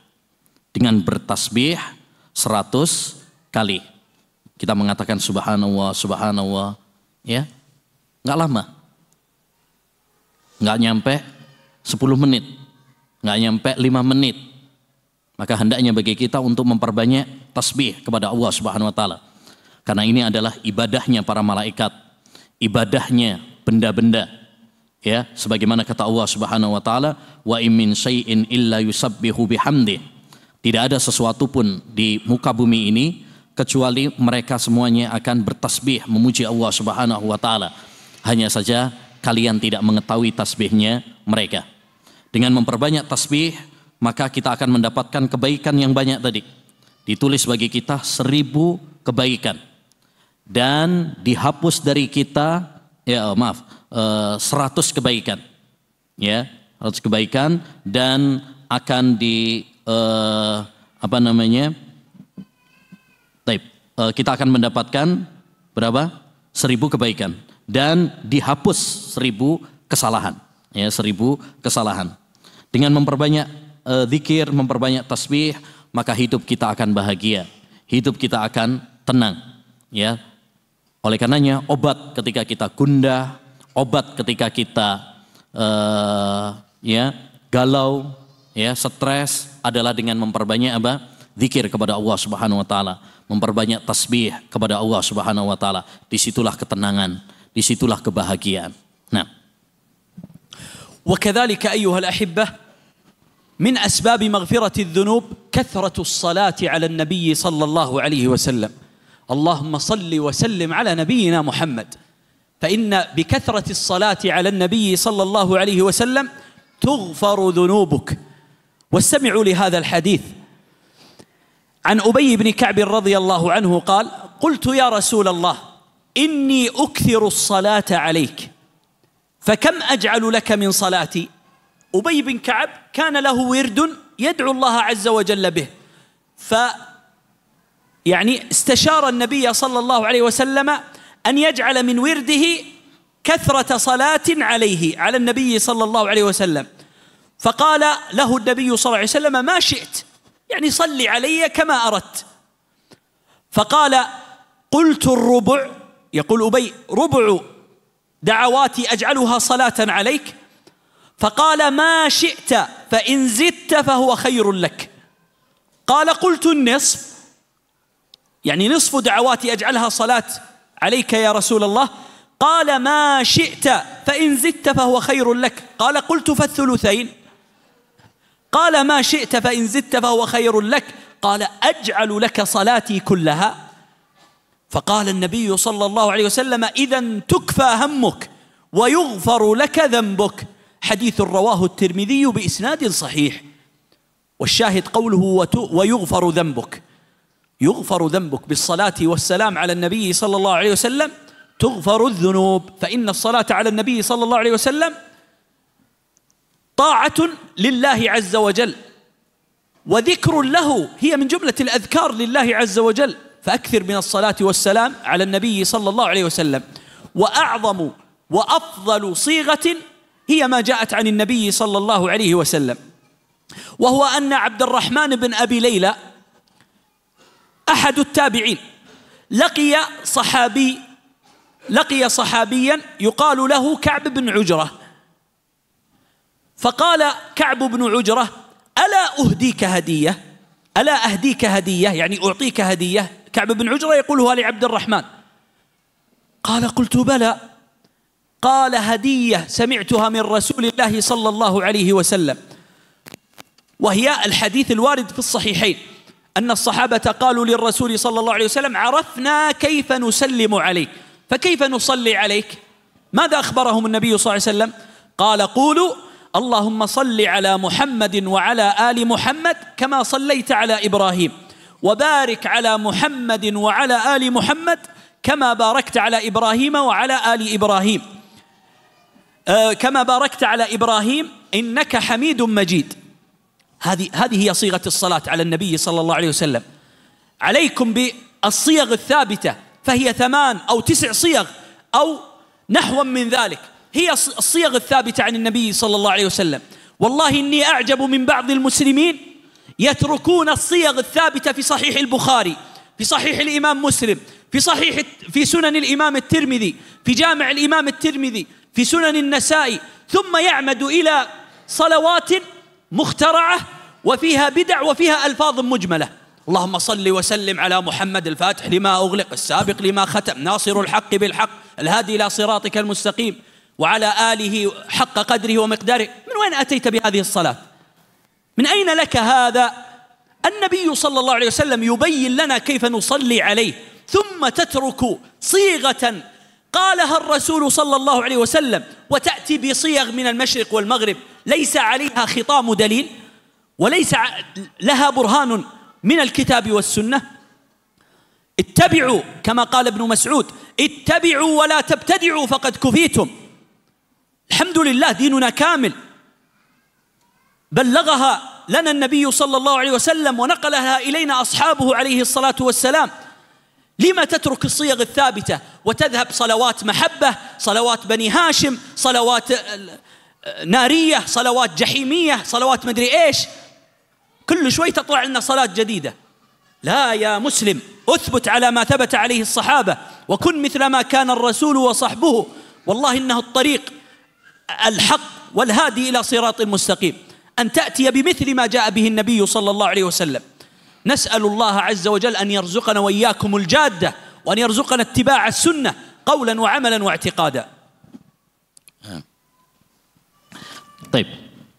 dengan bertasbih 100 kali. Kita mengatakan subhanallah, subhanallah, ya, nggak lama, nggak nyampe 10 menit, nggak nyampe 5 menit. Maka hendaknya bagi kita untuk memperbanyak tasbih kepada Allah Subhanahu wa taala. Karena ini adalah ibadahnya para malaikat, ibadahnya benda-benda. Ya, sebagaimana kata Allah Subhanahu wa taala, wa in min syai'in illa yusabbihu bihamdih. Tidak ada sesuatu pun di muka bumi ini kecuali mereka semuanya akan bertasbih memuji Allah Subhanahu wa taala. Hanya saja kalian tidak mengetahui tasbihnya mereka. Dengan memperbanyak tasbih, maka kita akan mendapatkan kebaikan yang banyak tadi. Ditulis bagi kita 1000 kebaikan. Dan dihapus dari kita, 100 kebaikan. Ya, 100 kebaikan, dan akan kita akan mendapatkan berapa? 1000 kebaikan. Dan dihapus 1000 kesalahan. Ya, 1000 kesalahan. Dengan memperbanyak zikir, memperbanyak tasbih, maka hidup kita akan bahagia, hidup kita akan tenang. Ya, oleh karenanya obat ketika kita gundah, obat ketika kita galau, ya, stres adalah dengan memperbanyak apa? Zikir kepada Allah Subhanahu wa taala, memperbanyak tasbih kepada Allah Subhanahu wa taala. Disitulah ketenangan, disitulah kebahagiaan. Nah, وكذلك أيها الأحبة من أسباب مغفرة الذنوب كثرة الصلاة على النبي صلى الله عليه وسلم. اللهم صل وسلم على نبينا محمد، فإن بكثرة الصلاة على النبي صلى الله عليه وسلم تغفر ذنوبك. واستمعوا لهذا الحديث عن أبي بن كعب رضي الله عنه قال: قلت يا رسول الله إني أكثر الصلاة عليك فكم أجعل لك من صلاتي؟ أبي بن كعب كان له ورد يدعو الله عز وجل به، استشار النبي صلى الله عليه وسلم أن يجعل من ورده كثرة صلاة عليه على النبي صلى الله عليه وسلم. فقال له النبي صلى الله عليه وسلم: ما شئت، صل علي كما أردت. فقال: قلت الربع، يقول أبي: ربع دعواتي أجعلها صلاة عليك؟ فقال: ما شئت، فإن زدت فهو خير لك. قال: قلت النصف، نصف دعواتي أجعلها صلاة عليك يا رسول الله. قال: ما شئت، فإن زدت فهو خير لك. قال: قلت فالثلثين. قال: ما شئت، فإن زدت فهو خير لك. قال: أجعل لك صلاتي كلها. فقال النبي صلى الله عليه وسلم: إذن تكفى همك ويغفر لك ذنبك. حديث رواه الترمذي بإسناد صحيح. والشاهد قوله ويغفر ذنبك، يغفر ذنبك بالصلاة والسلام على النبي صلى الله عليه وسلم تغفر الذنوب. فإن الصلاة على النبي صلى الله عليه وسلم طاعة لله عز وجل وذكر له، هي من جملة الأذكار لله عز وجل. فأكثر من الصلاة والسلام على النبي صلى الله عليه وسلم. وأعظم وأفضل صيغة هي ما جاءت عن النبي صلى الله عليه وسلم، وهو أن عبد الرحمن بن أبي ليلى أحد التابعين لقي صحابيا يقال له كعب بن عجرة. فقال كعب بن عجرة: ألا أهديك هدية؟ ألا أهديك هدية، أعطيك هدية؟ كعب بن عجرة يقولها لعبد الرحمن. قال: قلت بلى. قال: هدية سمعتها من رسول الله صلى الله عليه وسلم، وهي الحديث الوارد في الصحيحين أن الصحابة قالوا للرسول صلى الله عليه وسلم: عرفنا كيف نسلم عليك، فكيف نصلي عليك؟ ماذا أخبرهم النبي صلى الله عليه وسلم؟ قال: قولوا اللهم صل على محمد وعلى آل محمد كما صليت على إبراهيم وبارك على محمد وعلى آل محمد كما باركت على إبراهيم وعلى آل إبراهيم كما باركت على إبراهيم إنك حميد مجيد. هذه هي صيغة الصلاة على النبي صلى الله عليه وسلم. عليكم بالصيغ الثابتة، فهي 8 أو 9 صيغ أو نحو من ذلك، هي الصيغ الثابتة عن النبي صلى الله عليه وسلم. والله إني أعجب من بعض المسلمين يتركون الصيغ الثابتة في صحيح البخاري، في صحيح الإمام مسلم، في سنن الإمام الترمذي، في جامع الإمام الترمذي، في سنن النسائي، ثم يعمد إلى صلوات مخترعة وفيها بدع وفيها ألفاظ مجملة. اللهم صل وسلم على محمد الفاتح لما أغلق السابق لما ختم ناصر الحق بالحق الهادي إلى صراطك المستقيم وعلى آله حق قدره ومقداره. من وين أتيت بهذه الصلاة؟ من أين لك هذا؟ النبي صلى الله عليه وسلم يبين لنا كيف نصلي عليه، ثم تترك صيغة قالها الرسول صلى الله عليه وسلم وتأتي بصيغ من المشرق والمغرب ليس عليها خطام دليل وليس لها برهان من الكتاب والسنة. اتبعوا كما قال ابن مسعود: اتبعوا ولا تبتدعوا فقد كفيتم. الحمد لله ديننا كامل، بلغها لنا النبي صلى الله عليه وسلم ونقلها إلينا أصحابه عليه الصلاة والسلام. لما تترك الصيغ الثابتة وتذهب صلوات محبة، صلوات بني هاشم، صلوات نارية، صلوات جحيمية، صلوات مدري إيش، كل شوي تطلع لنا صلاة جديدة؟ لا يا مسلم، أثبت على ما ثبت عليه الصحابة وكن مثل ما كان الرسول وصحبه، والله إنه الطريق الحق والهادي إلى صراط مستقيم، أن تأتي بمثل ما جاء به النبي صلى الله عليه وسلم. نسأل الله عز وجل أن يرزقنا وإياكم الجادة، وأن يرزقنا اتباع السنة قولا وعملا واعتقادا. Baik,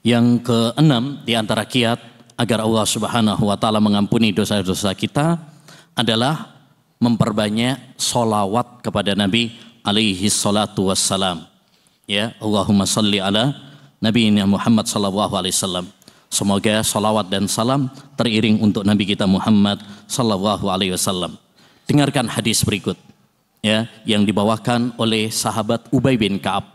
yang keenam di antara kiat agar Allah Subhanahu wa taala mengampuni dosa-dosa kita adalah memperbanyak sholawat kepada Nabi alaihi salatu wassalam. Ya, Allahumma salli ala Nabiina Muhammad sallallahu alaihi wasallam. Semoga salawat dan salam teriring untuk Nabi kita Muhammad sallallahu alaihi wasallam. Dengarkan hadis berikut, ya, yang dibawakan oleh sahabat Ubay bin Ka'ab.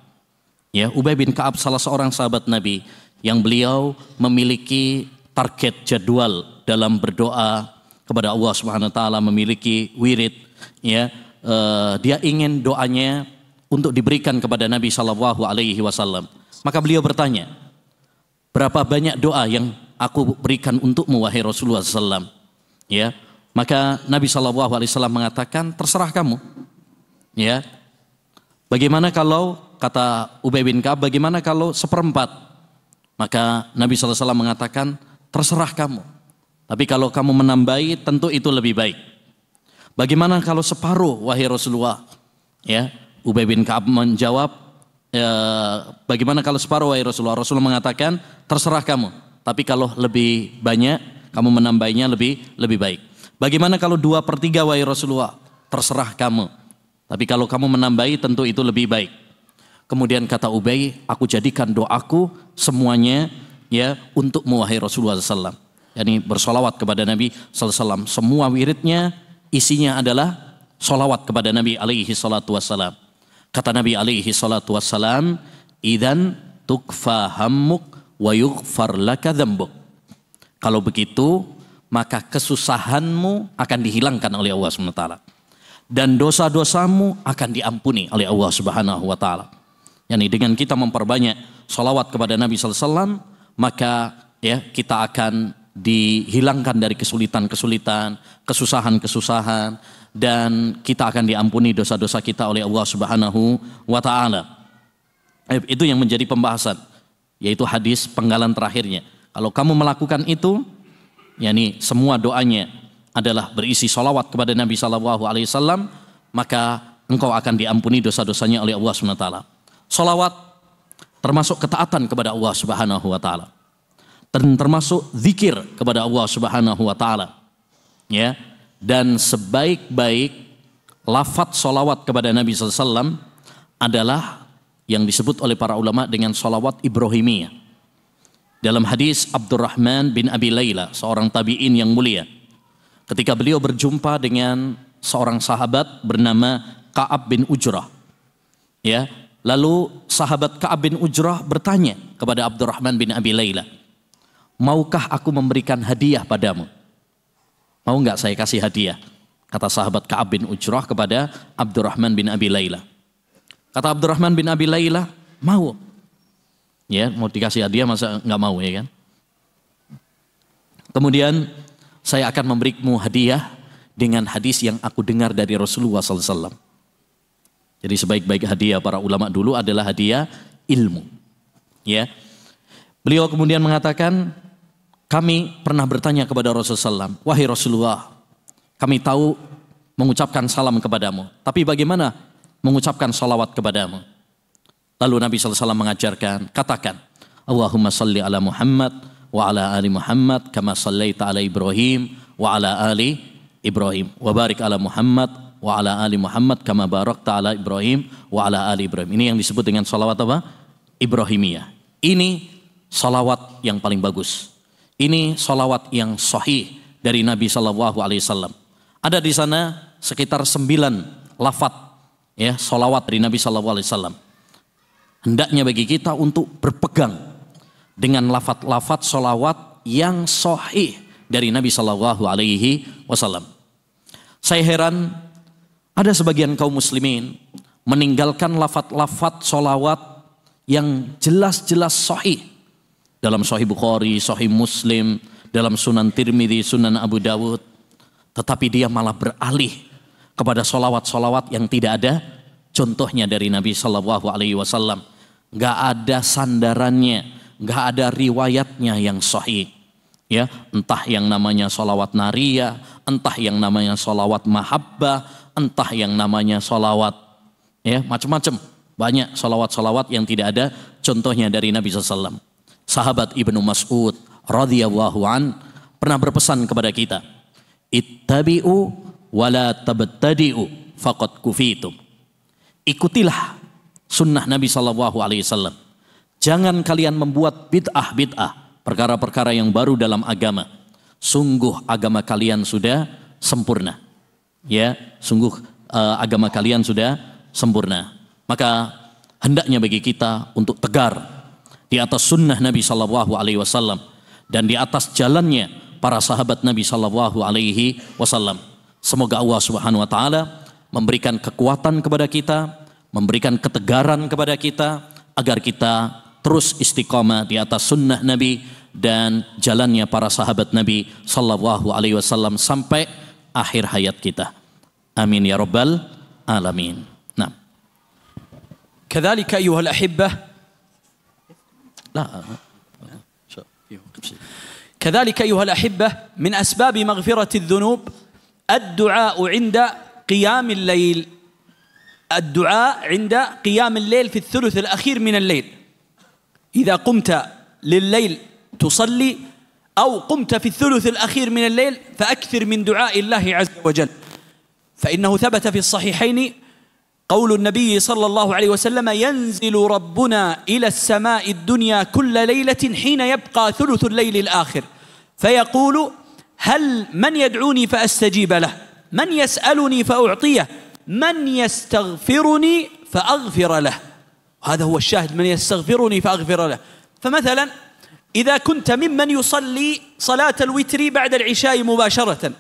Ya, Ubay bin Ka'ab salah seorang sahabat Nabi yang beliau memiliki target jadwal dalam berdoa kepada Allah Subhanahu wa taala, memiliki wirid, ya. Dia ingin doanya untuk diberikan kepada Nabi sallallahu alaihi wasallam. Maka beliau bertanya, berapa banyak doa yang aku berikan untukmu wahai Rasulullah SAW? Ya, maka Nabi SAW mengatakan, terserah kamu. Ya, bagaimana kalau, kata Ubay bin Ka'ab, bagaimana kalau 1/4? Maka Nabi SAW mengatakan, terserah kamu. Tapi kalau kamu menambahi, tentu itu lebih baik. Bagaimana kalau 1/2 wahai Rasulullah? Ya, Ubay bin Ka'ab menjawab, bagaimana kalau 1/2 wahai Rasulullah? Rasulullah mengatakan, terserah kamu. Tapi kalau lebih banyak, kamu menambahinya lebih baik. Bagaimana kalau 2/3 wahai Rasulullah? Terserah kamu. Tapi kalau kamu menambahi, tentu itu lebih baik. Kemudian kata Ubay, aku jadikan doaku semuanya, ya, untukmu wahai Rasulullah SAW. Yani bersolawat kepada Nabi SAW. Semua wiridnya isinya adalah solawat kepada Nabi alaihi salatu wassalam. Kata Nabi alaihi salatu wassalam, idzan tukfa hammuk wa yughfar laka dzambuk. Kalau begitu, maka kesusahanmu akan dihilangkan oleh Allah Subhanahu wa taala dan dosa-dosamu akan diampuni oleh Allah Subhanahu wa taala. Yani dengan kita memperbanyak salawat kepada Nabi sallallahu alaihi wasallam, maka ya kita akan dihilangkan dari kesulitan-kesulitan, kesusahan-kesusahan, dan kita akan diampuni dosa-dosa kita oleh Allah Subhanahu wa taala. Itu yang menjadi pembahasan, yaitu hadis penggalan terakhirnya. Kalau kamu melakukan itu, yakni semua doanya adalah berisi salawat kepada Nabi sallallahu alaihi wasallam, maka engkau akan diampuni dosa-dosanya oleh Allah Subhanahu wa taala. Salawat termasuk ketaatan kepada Allah Subhanahu wa taala. Dan termasuk zikir kepada Allah Subhanahu wa taala. Ya. Dan sebaik-baik lafaz salawat kepada Nabi sallallahu alaihi wasallam adalah yang disebut oleh para ulama dengan salawat Ibrahimiyah. Dalam hadis Abdurrahman bin Abi Layla, seorang tabi'in yang mulia, ketika beliau berjumpa dengan seorang sahabat bernama Ka'ab bin Ujrah. Ya, lalu sahabat Ka'ab bin Ujrah bertanya kepada Abdurrahman bin Abi Layla, "Maukah aku memberikan hadiah padamu? Mau enggak saya kasih hadiah?" Kata sahabat Ka'ab bin Ujrah kepada Abdurrahman bin Abi Layla. Kata Abdurrahman bin Abi Layla, "Mau." Ya, mau dikasih hadiah masa enggak mau, ya kan? Kemudian, "Saya akan memberimu hadiah dengan hadis yang aku dengar dari Rasulullah SAW." Jadi sebaik-baik hadiah para ulama dulu adalah hadiah ilmu. Ya, beliau kemudian mengatakan, "Kami pernah bertanya kepada Rasulullah SAW, wahai Rasulullah, kami tahu mengucapkan salam kepadamu, tapi bagaimana mengucapkan salawat kepadamu?" Lalu Nabi SAW mengajarkan, katakan, "Allahumma salli ala Muhammad wa ala ali Muhammad kama sallaita ala Ibrahim wa ala ali Ibrahim wa barik ala Muhammad wa ala ali Muhammad kama barakta ala Ibrahim wa ala ali Ibrahim." Ini yang disebut dengan salawat apa? Ibrahimiyah. Ini salawat yang paling bagus. Ini salawat yang sahih dari Nabi SAW. Ada di sana sekitar 9 lafaz ya salawat dari Nabi SAW. Hendaknya bagi kita untuk berpegang dengan lafaz-lafaz salawat yang sahih dari Nabi SAW. Saya heran ada sebagian kaum muslimin meninggalkan lafaz-lafaz salawat yang jelas-jelas sahih dalam Sahih Bukhari, Sahih Muslim, dalam Sunan Tirmidzi, Sunan Abu Dawud, tetapi dia malah beralih kepada salawat-salawat yang tidak ada contohnya dari Nabi SAW. Gak ada sandarannya, gak ada riwayatnya yang sahih. Ya, entah yang namanya salawat nariyah, entah yang namanya salawat mahabbah, entah yang namanya salawat, ya macam-macam. Banyak salawat-salawat yang tidak ada contohnya dari Nabi SAW. Sahabat Ibnu Mas'ud radhiyallahu an pernah berpesan kepada kita, "Ittabi'u wala tabtadi'u faqad kufitum." Ikutilah sunnah Nabi SAW. Jangan kalian membuat bid'ah, perkara-perkara yang baru dalam agama. Sungguh agama kalian sudah sempurna. Ya, sungguh agama kalian sudah sempurna. Maka hendaknya bagi kita untuk tegar di atas sunnah Nabi SAW dan di atas jalannya para sahabat Nabi SAW. Semoga Allah Subhanahu Wa Taala memberikan kekuatan kepada kita, memberikan ketegaran kepada kita agar kita terus istiqamah di atas sunnah Nabi dan jalannya para sahabat Nabi SAW sampai akhir hayat kita. Amin ya rabbal alamin. Nah. كذلك أيها الأحبة كذلك أيها الأحبة من أسباب مغفرة الذنوب الدعاء عند قيام الليل. الدعاء عند قيام الليل في الثلث الأخير من الليل. إذا قمت لليل تصلي أو قمت في الثلث الأخير من الليل فأكثر من دعاء الله عز وجل، فإنه ثبت في الصحيحين قول النبي صلى الله عليه وسلم: ينزل ربنا إلى السماء الدنيا كل ليلة حين يبقى ثلث الليل الآخر فيقول: هل من يدعوني فأستجيب له، من يسألني فأعطيه، من يستغفرني فأغفر له. هذا هو الشاهد، من يستغفرني فأغفر له. فمثلا إذا كنت ممن يصلي صلاة الوتر بعد العشاء مباشرة،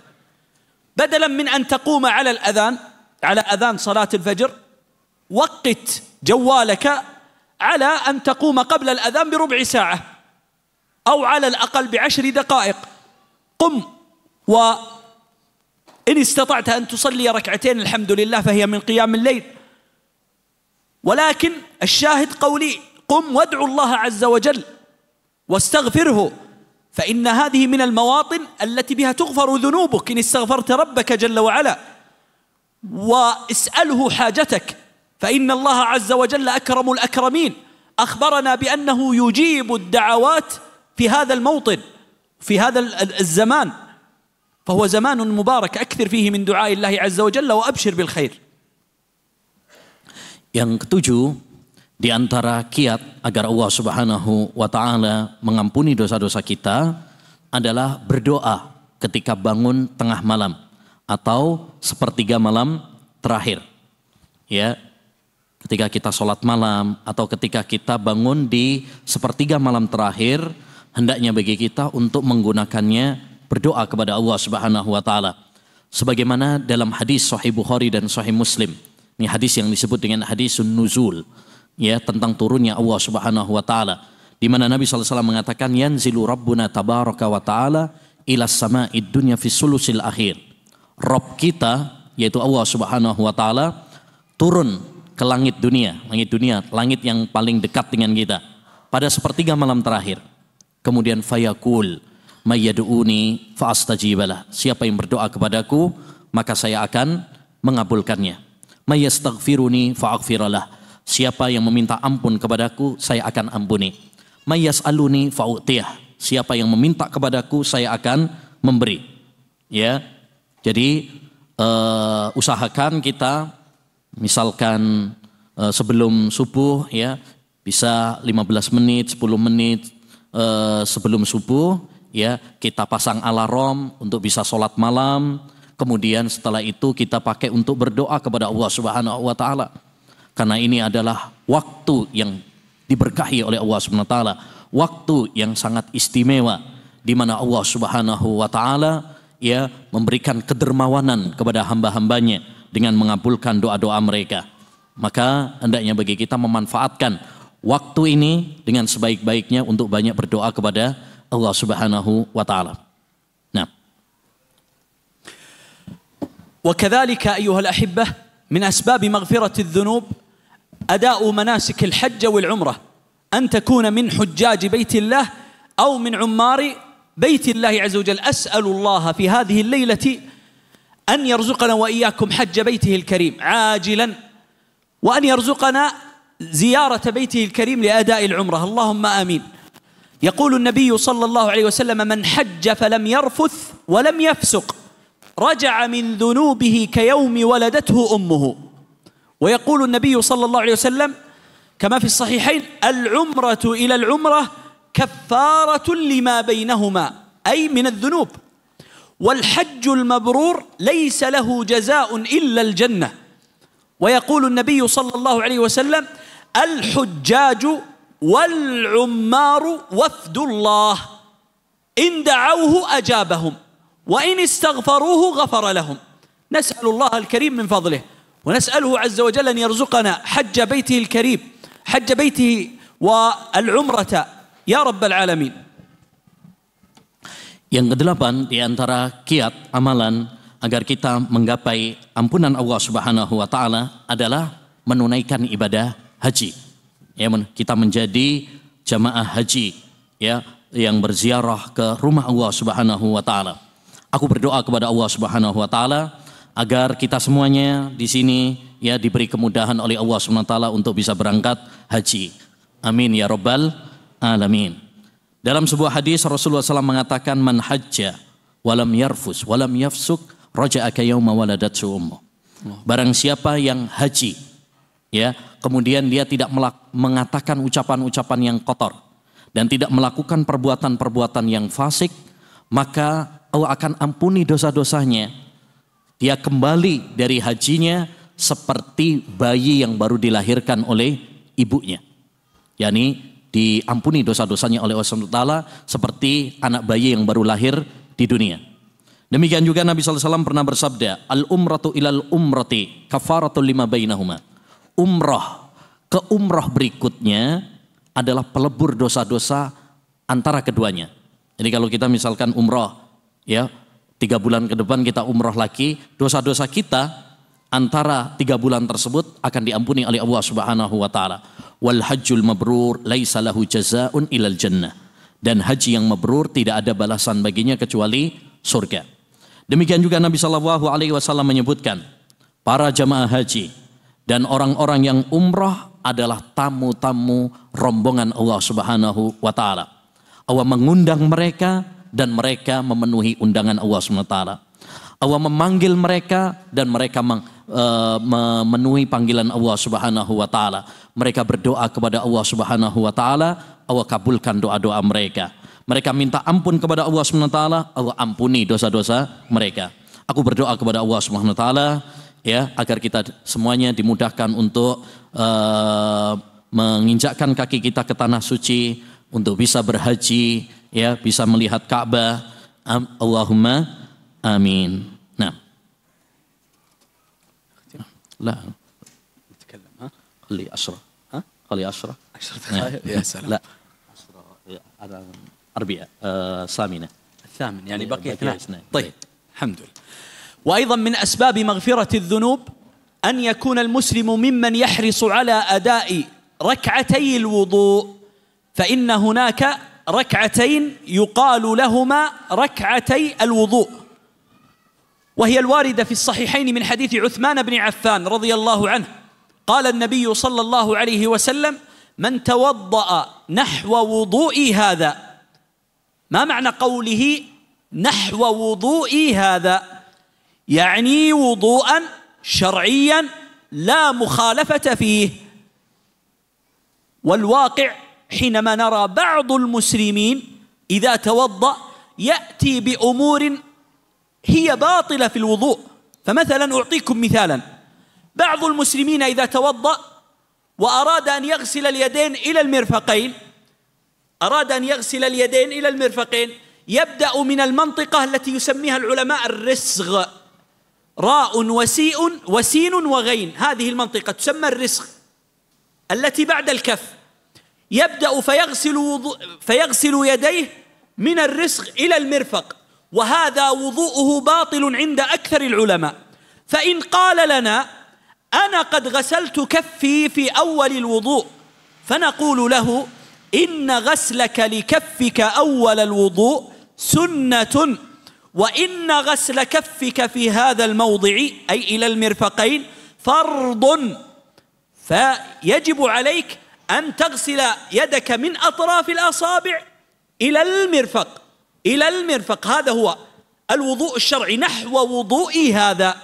بدلا من أن تقوم على الأذان، على أذان صلاة الفجر، وقت جوالك على أن تقوم قبل الأذان بربع ساعة أو على الأقل ب10 دقائق. قم، وإن استطعت أن تصلي ركعتين الحمد لله فهي من قيام الليل. ولكن الشاهد قولي: قم وادعو الله عز وجل واستغفره، فإن هذه من المواطن التي بها تغفر ذنوبك إن استغفرت ربك جل وعلا. واسأله حاجتك، فإن الله عز وجل أكرم الأكرمين، أخبرنا بأنه يجيب الدعوات في هذا الموطن في هذا الزمان، فهو زمان مبارك أكثر فيه من دعاء الله عز وجل وأبشر بالخير. Yang ketujuh Di antara kiat agar Allah Subhanahu wa taala mengampuni dosa-dosa kita adalah berdoa ketika bangun tengah malam atau sepertiga malam terakhir. Ya. Ketika kita sholat malam atau ketika kita bangun di sepertiga malam terakhir, hendaknya bagi kita untuk menggunakannya berdoa kepada Allah Subhanahu wa taala. Sebagaimana dalam hadis Sahih Bukhari dan Sahih Muslim. Ini hadis yang disebut dengan hadisun nuzul, ya, tentang turunnya Allah Subhanahu wa taala, di mana Nabi sallallahu alaihi wasallam mengatakan yanzilu rabbuna tabaraka wa taala ila sama'id dunya fi sulusil akhir. Rabb kita yaitu Allah Subhanahu wa taala turun ke langit dunia, langit yang paling dekat dengan kita pada sepertiga malam terakhir. Kemudian fayaqul mayyad'uni fa'astajibalah. Siapa yang berdoa kepadaku, maka saya akan mengabulkannya. Mayyastaghfiruni fa'aghfiralah. Siapa yang meminta ampun kepadaku, saya akan ampuni. Mayyas'aluni fa'u'tiyah. Siapa yang meminta kepadaku, saya akan memberi. Ya. Jadi usahakan kita misalkan sebelum subuh, ya, bisa 15 menit, 10 menit sebelum subuh, ya, kita pasang alarm untuk bisa sholat malam. Kemudian setelah itu kita pakai untuk berdoa kepada Allah Subhanahu wa taala. Karena ini adalah waktu yang diberkahi oleh Allah Subhanahu wa taala, waktu yang sangat istimewa di mana Allah Subhanahu wa taala, ya, memberikan kedermawanan kepada hamba-hambanya dengan mengabulkan doa-doa mereka. Maka hendaknya bagi kita memanfaatkan waktu ini dengan sebaik-baiknya untuk banyak berdoa kepada Allah Subhanahu wa taala. Nah. وكذلك أيها الأحبة من أسباب مغفرة الذنوب أداء مناسك الحج والعمرة، أن تكون من حجاج بيت الله أو من عمار بيت الله عز وجل. أسأل الله في هذه الليلة أن يرزقنا وإياكم حج بيته الكريم عاجلا، وأن يرزقنا زيارة بيته الكريم لأداء العمرة، اللهم آمين. يقول النبي صلى الله عليه وسلم من حج فلم يرفث ولم يفسق رجع من ذنوبه كيوم ولدته أمه. ويقول النبي صلى الله عليه وسلم كما في الصحيحين العمرة إلى العمرة كفارة لما بينهما، أي من الذنوب. والحج المبرور ليس له جزاء إلا الجنة. ويقول النبي صلى الله عليه وسلم الحجاج والعمار وفد الله إن دعوه أجابهم وإن استغفروه غفر لهم. نسأل الله الكريم من فضله ونسأله عز وجل أن يرزقنا حج بيته الكريم، حج بيته والعمرة يا رب العالمين. Yang kedelapan di antara kiat amalan agar kita menggapai ampunan Allah Subhanahu wa taala adalah menunaikan ibadah haji. Ya, kita menjadi jamaah haji, ya, yang berziarah ke rumah Allah Subhanahu wa taala. Aku berdoa kepada Allah Subhanahu wa taala agar kita semuanya di sini, ya, diberi kemudahan oleh Allah Subhanahu wa taala untuk bisa berangkat haji. Amin ya rabbal alamin. Dalam sebuah hadis Rasulullah SAW mengatakan man hajja walam yarfus walam yafsuk raja'a ka yauma waladathu ummu. Barang siapa yang haji, ya, kemudian dia tidak mengatakan ucapan-ucapan yang kotor dan tidak melakukan perbuatan-perbuatan yang fasik, maka Allah akan ampuni dosa-dosanya. Dia kembali dari hajinya seperti bayi yang baru dilahirkan oleh ibunya. yakni diampuni dosa-dosanya oleh Allah SWT seperti anak bayi yang baru lahir di dunia. Demikian juga Nabi SAW pernah bersabda, al-umratu ilal umrati kafaratul lima bainahuma. Umrah ke umrah berikutnya adalah pelebur dosa-dosa antara keduanya. Jadi kalau kita misalkan umrah, ya 3 bulan ke depan kita umrah lagi, dosa-dosa kita antara 3 bulan tersebut akan diampuni oleh Allah Subhanahu wa taala. Wal hajjul mabrur laisa lahu jazaa'un ilal jannah. Dan haji yang mabrur tidak ada balasan baginya kecuali surga. Demikian juga Nabi sallallahu alaihi wasallam menyebutkan, para jamaah haji dan orang-orang yang umrah adalah tamu-tamu rombongan Allah Subhanahu wa taala. Allah mengundang mereka dan mereka memenuhi undangan Allah Subhanahu wa taala. Allah memanggil mereka dan mereka memenuhi panggilan Allah Subhanahu wa taala. Mereka berdoa kepada Allah Subhanahu wa taala, Allah kabulkan doa-doa mereka. Mereka minta ampun kepada Allah Subhanahu wa taala, Allah ampuni dosa-dosa mereka. Aku berdoa kepada Allah Subhanahu wa taala ya, agar kita semuanya dimudahkan untuk menginjakkan kaki kita ke tanah suci, untuk bisa berhaji ya, bisa melihat Ka'bah. Allahumma amin. Nah. لا تكلم ها خلي 10 خلي 10 دقائق يا سلام. لا 10 على أربعة ثامنة الثامن يعني بقي اثنين. اثنين. طيب الحمد لله. وأيضا من أسباب مغفرة الذنوب أن يكون المسلم ممن يحرص على أداء ركعتي الوضوء، فإن هناك ركعتين يقال لهما ركعتي الوضوء، وهي الواردة في الصحيحين من حديث عثمان بن عفان رضي الله عنه قال النبي صلى الله عليه وسلم: من توضأ نحو وضوئي هذا. ما معنى قوله نحو وضوئي هذا؟ يعني وضوءا شرعيا لا مخالفة فيه. والواقع حينما نرى بعض المسلمين إذا توضأ يأتي بأمور هي باطلة في الوضوء. فمثلا أعطيكم مثالا: بعض المسلمين إذا توضأ وأراد أن يغسل اليدين إلى المرفقين يبدأ من المنطقة التي يسميها العلماء الرسغ، راء وسين وغين، هذه المنطقة تسمى الرسغ التي بعد الكف. يبدأ فيغسل يديه من الرسغ إلى المرفق، وهذا وضوءه باطل عند أكثر العلماء. فإن قال لنا: أنا قد غسلت كفي في أول الوضوء، فنقول له: إن غسلك لكفك أول الوضوء سنة، وإن غسل كفك في هذا الموضع أي إلى المرفقين فرض، فيجب عليك أن تغسل يدك من أطراف الأصابع إلى المرفق. هذا هو الوضوء الشرعي نحو وضوئي هذا.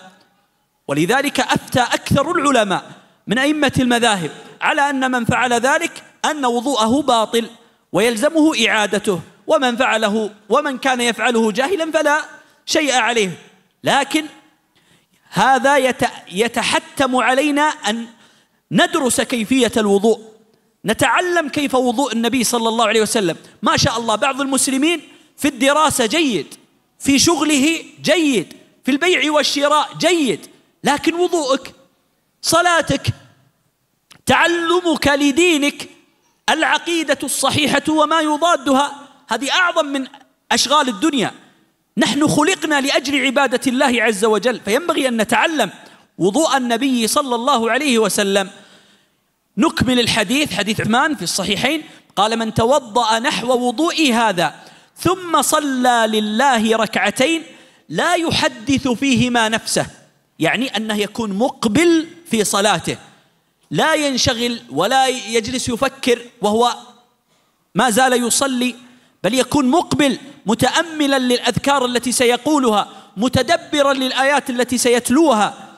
ولذلك أفتى أكثر العلماء من أئمة المذاهب على أن من فعل ذلك أن وضوءه باطل ويلزمه إعادته، ومن كان يفعله جاهلا فلا شيء عليه. لكن هذا يتحتم علينا أن ندرس كيفية الوضوء، نتعلم كيف وضوء النبي صلى الله عليه وسلم. ما شاء الله بعض المسلمين في الدراسة جيد، في شغله جيد، في البيع والشراء جيد، لكن وضوءك، صلاتك، تعلمك لدينك، العقيدة الصحيحة وما يضادها، هذه أعظم من أشغال الدنيا. نحن خلقنا لأجل عبادة الله عز وجل، فينبغي أن نتعلم وضوء النبي صلى الله عليه وسلم. نكمل الحديث، حديث عثمان في الصحيحين قال: من توضأ نحو وضوئي هذا ثم صلى لله ركعتين لا يحدث فيهما نفسه، يعني أنه يكون مقبل في صلاته، لا ينشغل ولا يجلس يفكر وهو ما زال يصلي، بل يكون مقبل متأملا للأذكار التي سيقولها، متدبرا للآيات التي سيتلوها،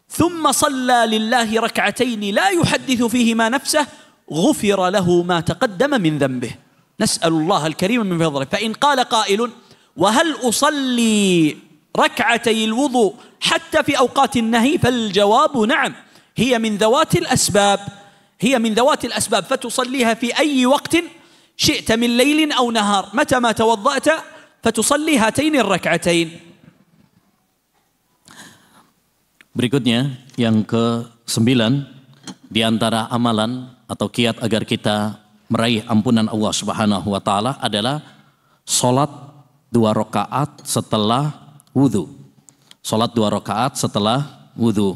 ثم صلى لله ركعتين لا يحدث فيهما نفسه غفر له ما تقدم من ذنبه. نسأل الله الكريم من فضله. فإن قال قائل: وهل أصلي ركعتي الوضوء حتى في أوقات النهي؟ فالجواب نعم، هي من ذوات الأسباب، فتصليها في أي وقت شئت من ليل أو نهار، متى ما توضأت فتصلي هاتين الركعتين. Berikutnya yang ke-9 di antara amalan atau kiat agar kita meraih ampunan Allah Subhanahu wa taala adalah salat 2 rakaat setelah wudu. Salat 2 rakaat setelah wudu.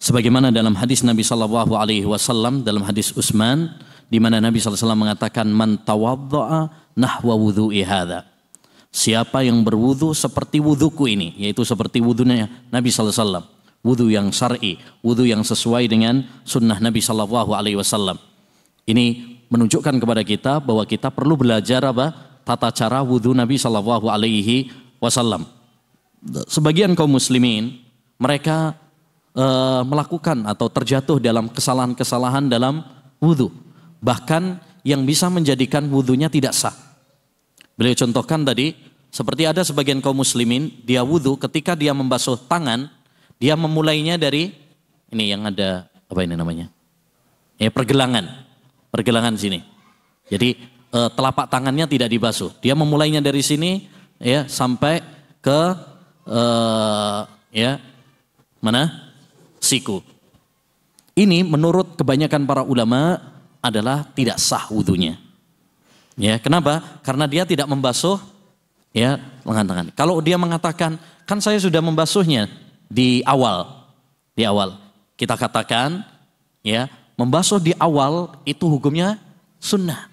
Sebagaimana dalam hadis Nabi sallallahu alaihi wasallam, dalam hadis Utsman, di mana Nabi sallallahu alaihi wasallam mengatakan: "Man tawaddaa nahwa wudu'i hadza." Siapa yang berwudu seperti wuduku ini, yaitu seperti wudunya Nabi sallallahu alaihi wasallam. Wudu yang syar'i, wudu yang sesuai dengan sunnah Nabi sallallahu alaihi wasallam. Ini menunjukkan kepada kita bahwa kita perlu belajar tata cara wudu Nabi sallallahu alaihi wasallam. Sebagian kaum muslimin mereka melakukan atau terjatuh dalam kesalahan-kesalahan dalam wudhu. Bahkan yang bisa menjadikan wudhunya tidak sah. Beliau contohkan tadi, seperti ada sebagian kaum muslimin, dia wudhu ketika dia membasuh tangan, dia memulainya dari, ini yang ada, apa ini namanya? Ya, pergelangan sini. Jadi telapak tangannya tidak dibasuh. Dia memulainya dari sini, ya, sampai ke, ya, mana? Siku. Ini menurut kebanyakan para ulama adalah tidak sah wudhunya. Ya, kenapa? Karena dia tidak membasuh, ya, lengan tangan. Kalau dia mengatakan, kan saya sudah membasuhnya di awal, kita katakan, ya, membasuh di awal itu hukumnya sunnah.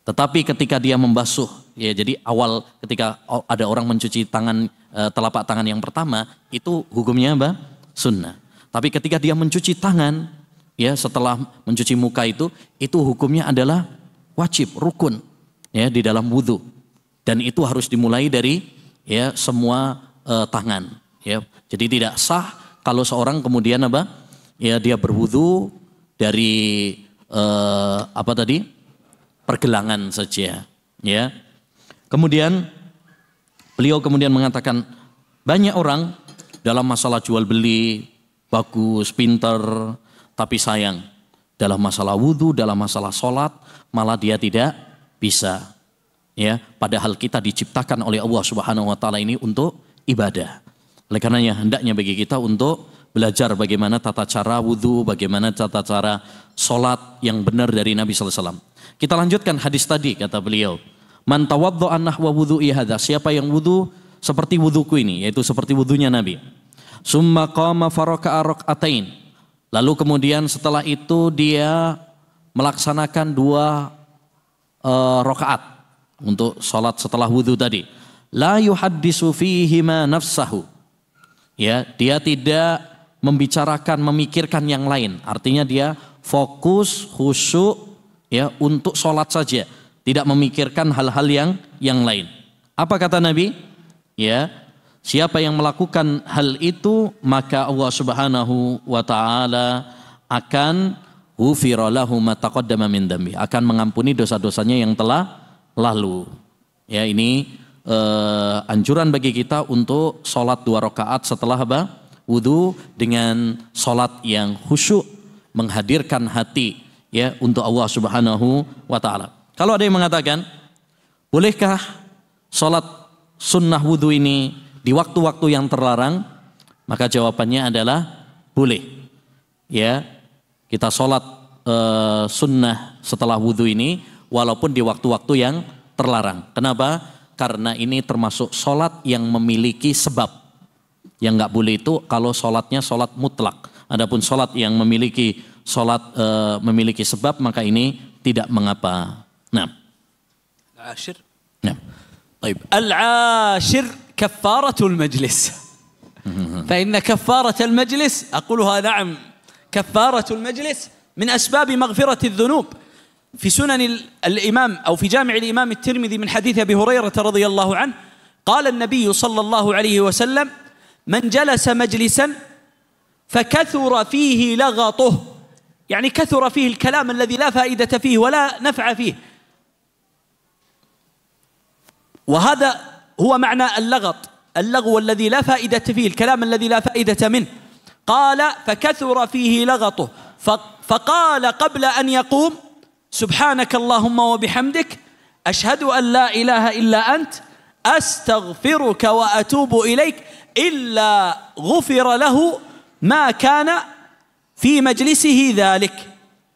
Tetapi ketika dia membasuh, ya, jadi awal ketika ada orang mencuci tangan, telapak tangan yang pertama, itu hukumnya apa? Sunnah. Tapi ketika dia mencuci tangan, ya, setelah mencuci muka itu hukumnya adalah wajib, rukun, ya, di dalam wudhu. Dan itu harus dimulai dari, ya, semua tangan, ya. Jadi tidak sah kalau seorang kemudian apa? Ya, dia berwudhu dari apa tadi? Pergelangan saja, ya. Kemudian beliau kemudian mengatakan, banyak orang dalam masalah jual beli bagus, pinter, tapi sayang dalam masalah wudhu, dalam masalah sholat malah dia tidak bisa, ya. Padahal kita diciptakan oleh Allah Subhanahu Wa Taala ini untuk ibadah. Oleh karenanya hendaknya bagi kita untuk belajar bagaimana tata cara wudhu, bagaimana tata cara sholat yang benar dari Nabi Sallallahu Alaihi Wasallam. Kita lanjutkan hadis tadi, kata beliau, man tawaddo'a nahwa wudhu'i hadza, siapa yang wudhu seperti wudhuku ini, yaitu seperti wudhunya Nabi. Summa qama faraka'a rak'atain, lalu kemudian setelah itu dia melaksanakan 2 rakaat untuk sholat setelah wudhu tadi. La yuhaddisu fihima nafsahu, ya, dia tidak membicarakan, memikirkan yang lain. Artinya dia fokus, khusyuk, ya, untuk sholat saja, tidak memikirkan hal-hal yang lain. Apa kata Nabi? Ya, siapa yang melakukan hal itu, maka Allah Subhanahu wa Ta'ala akan ghufira lahu ma taqaddama min dambi, akan mengampuni dosa-dosanya yang telah lalu. Ya, ini anjuran bagi kita untuk sholat 2 rakaat setelah apa? Wudhu, dengan sholat yang khusyuk, menghadirkan hati, ya, untuk Allah Subhanahu wa Ta'ala. Kalau ada yang mengatakan, bolehkah sholat sunnah wudhu ini di waktu-waktu yang terlarang? Maka jawabannya adalah boleh. Ya, kita sholat sunnah setelah wudhu ini walaupun di waktu-waktu yang terlarang. Kenapa? Karena ini termasuk sholat yang memiliki sebab. Yang nggak boleh itu kalau sholatnya sholat mutlak. Adapun sholat yang memiliki memiliki sebab, maka ini tidak mengapa. Nah. العاشر. نعم. طيب العاشر كفارة المجلس. فإن كفارة المجلس، أقولها نعم، كفارة المجلس من أسباب مغفرة الذنوب. في سنن الإمام أو في جامع الإمام الترمذي من حديث أبي هريرة رضي الله عنه قال النبي صلى الله عليه وسلم: من جلس مجلسا فكثر فيه لغطه، يعني كثر فيه الكلام الذي لا فائدة فيه ولا نفع فيه، وهذا هو معنى اللغو الذي لا فائدة فيه، الكلام الذي لا فائدة منه. قال: فكثر فيه لغطه، فقال قبل أن يقوم: سبحانك اللهم وبحمدك، أشهد أن لا إله إلا أنت، أستغفرك وأتوب إليك، إلا غفر له ما كان في مجلسه ذلك.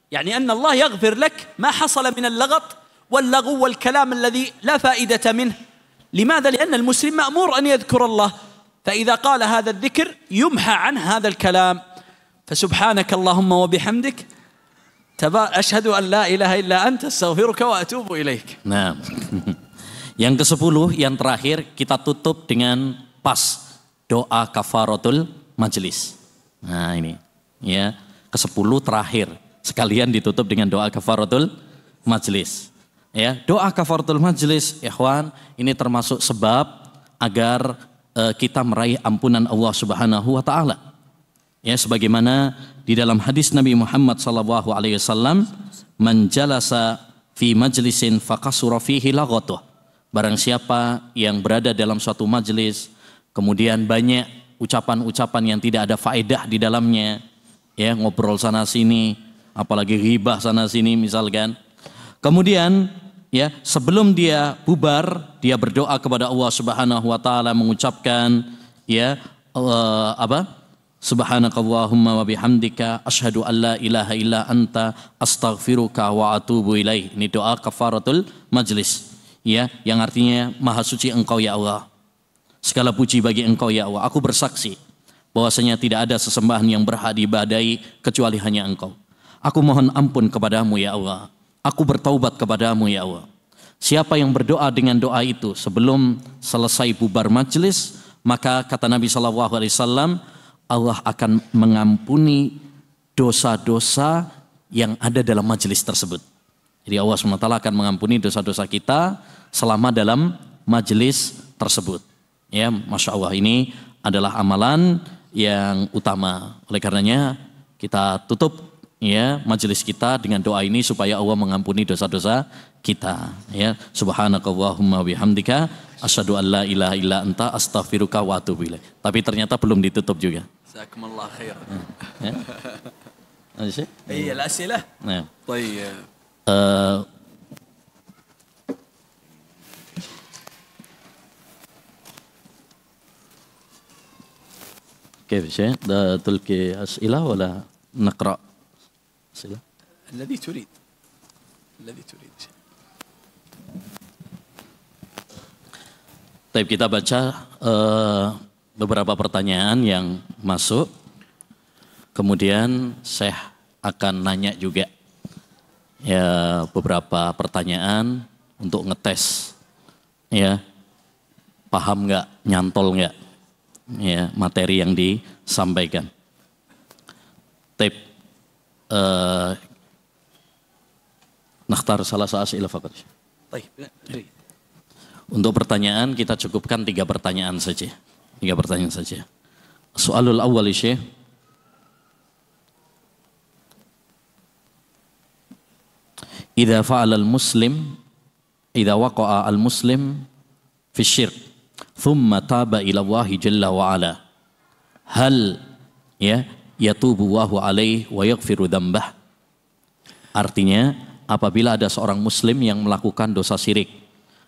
يعني أن الله يغفر لك ما حصل من اللغط واللغو والكلام الذي لا فائدة منه. لماذا؟ لأن المسلم مأمور أن يذكر الله، فإذا قال هذا الذكر يمحى عنه هذا الكلام. فسبحانك اللهم وبحمدك، أشهد أن لا إله إلا أنت، أستغفرك وأتوب إليك. Nah, yang ke-10 yang terakhir kita tutup dengan pas doa kafaratul majlis. Nah ini, ya, ke-10 terakhir sekalian ditutup dengan doa kafaratul majlis. Ya, doa kafaratul majlis, ikhwan, ini termasuk sebab agar kita meraih ampunan Allah Subhanahu wa Ta'ala. Ya, sebagaimana di dalam hadis Nabi Muhammad SAW, man jalasa fi majlisin faqasura fihi laghatuh. Barang siapa yang berada dalam suatu majelis, kemudian banyak ucapan-ucapan yang tidak ada faedah di dalamnya, ya, ngobrol sana sini, apalagi ghibah sana sini misalkan. Kemudian ya, sebelum dia bubar, dia berdoa kepada Allah Subhanahu wa taala mengucapkan ya Subhanakallahumma wa bihamdika asyhadu an la ilaha illa anta astaghfiruka wa atubu ilaih. Ini doa kafaratul majlis, ya, yang artinya maha suci Engkau ya Allah. Segala puji bagi Engkau ya Allah. Aku bersaksi bahwasanya tidak ada sesembahan yang berhak diibadahi kecuali hanya Engkau. Aku mohon ampun kepadamu ya Allah. Aku bertaubat kepadamu ya Allah. Siapa yang berdoa dengan doa itu sebelum selesai bubar majlis, maka kata Nabi SAW, Allah akan mengampuni dosa-dosa yang ada dalam majelis tersebut. Jadi Allah SWT akan mengampuni dosa-dosa kita selama dalam majelis tersebut. Ya, Masya Allah, ini adalah amalan yang utama. Oleh karenanya kita tutup ya majelis kita dengan doa ini supaya Allah mengampuni dosa-dosa kita. Ya, subhanakallahumma bihamdika asyhadu an la ilaha illa anta astaghfiruka wa atubu ilaik. Tapi ternyata belum ditutup juga. Jazakumullah khair. Ya. Iya, الأسئلة. Nah. طيب. كيف شيء؟ تلقي أسئلة ولا نقرأ أسئلة؟ الذي تريد. Baik, kita baca beberapa pertanyaan yang masuk. Kemudian saya akan nanya juga ya beberapa pertanyaan untuk ngetes ya paham nggak, nyantol nggak ya materi yang disampaikan. Nakhtar salah satu as'ilah faqat. Untuk pertanyaan kita cukupkan 3 pertanyaan saja. 3 pertanyaan saja. Soalul awwal Syekh. Idza fa'ala al-muslim, idza waqa'a al-muslim fi syirk, thumma taba ila Allah jalla wa ala. Hal yatubu Allahu alaihi wa yaghfiru dzambah. Artinya, apabila ada seorang muslim yang melakukan dosa syirik,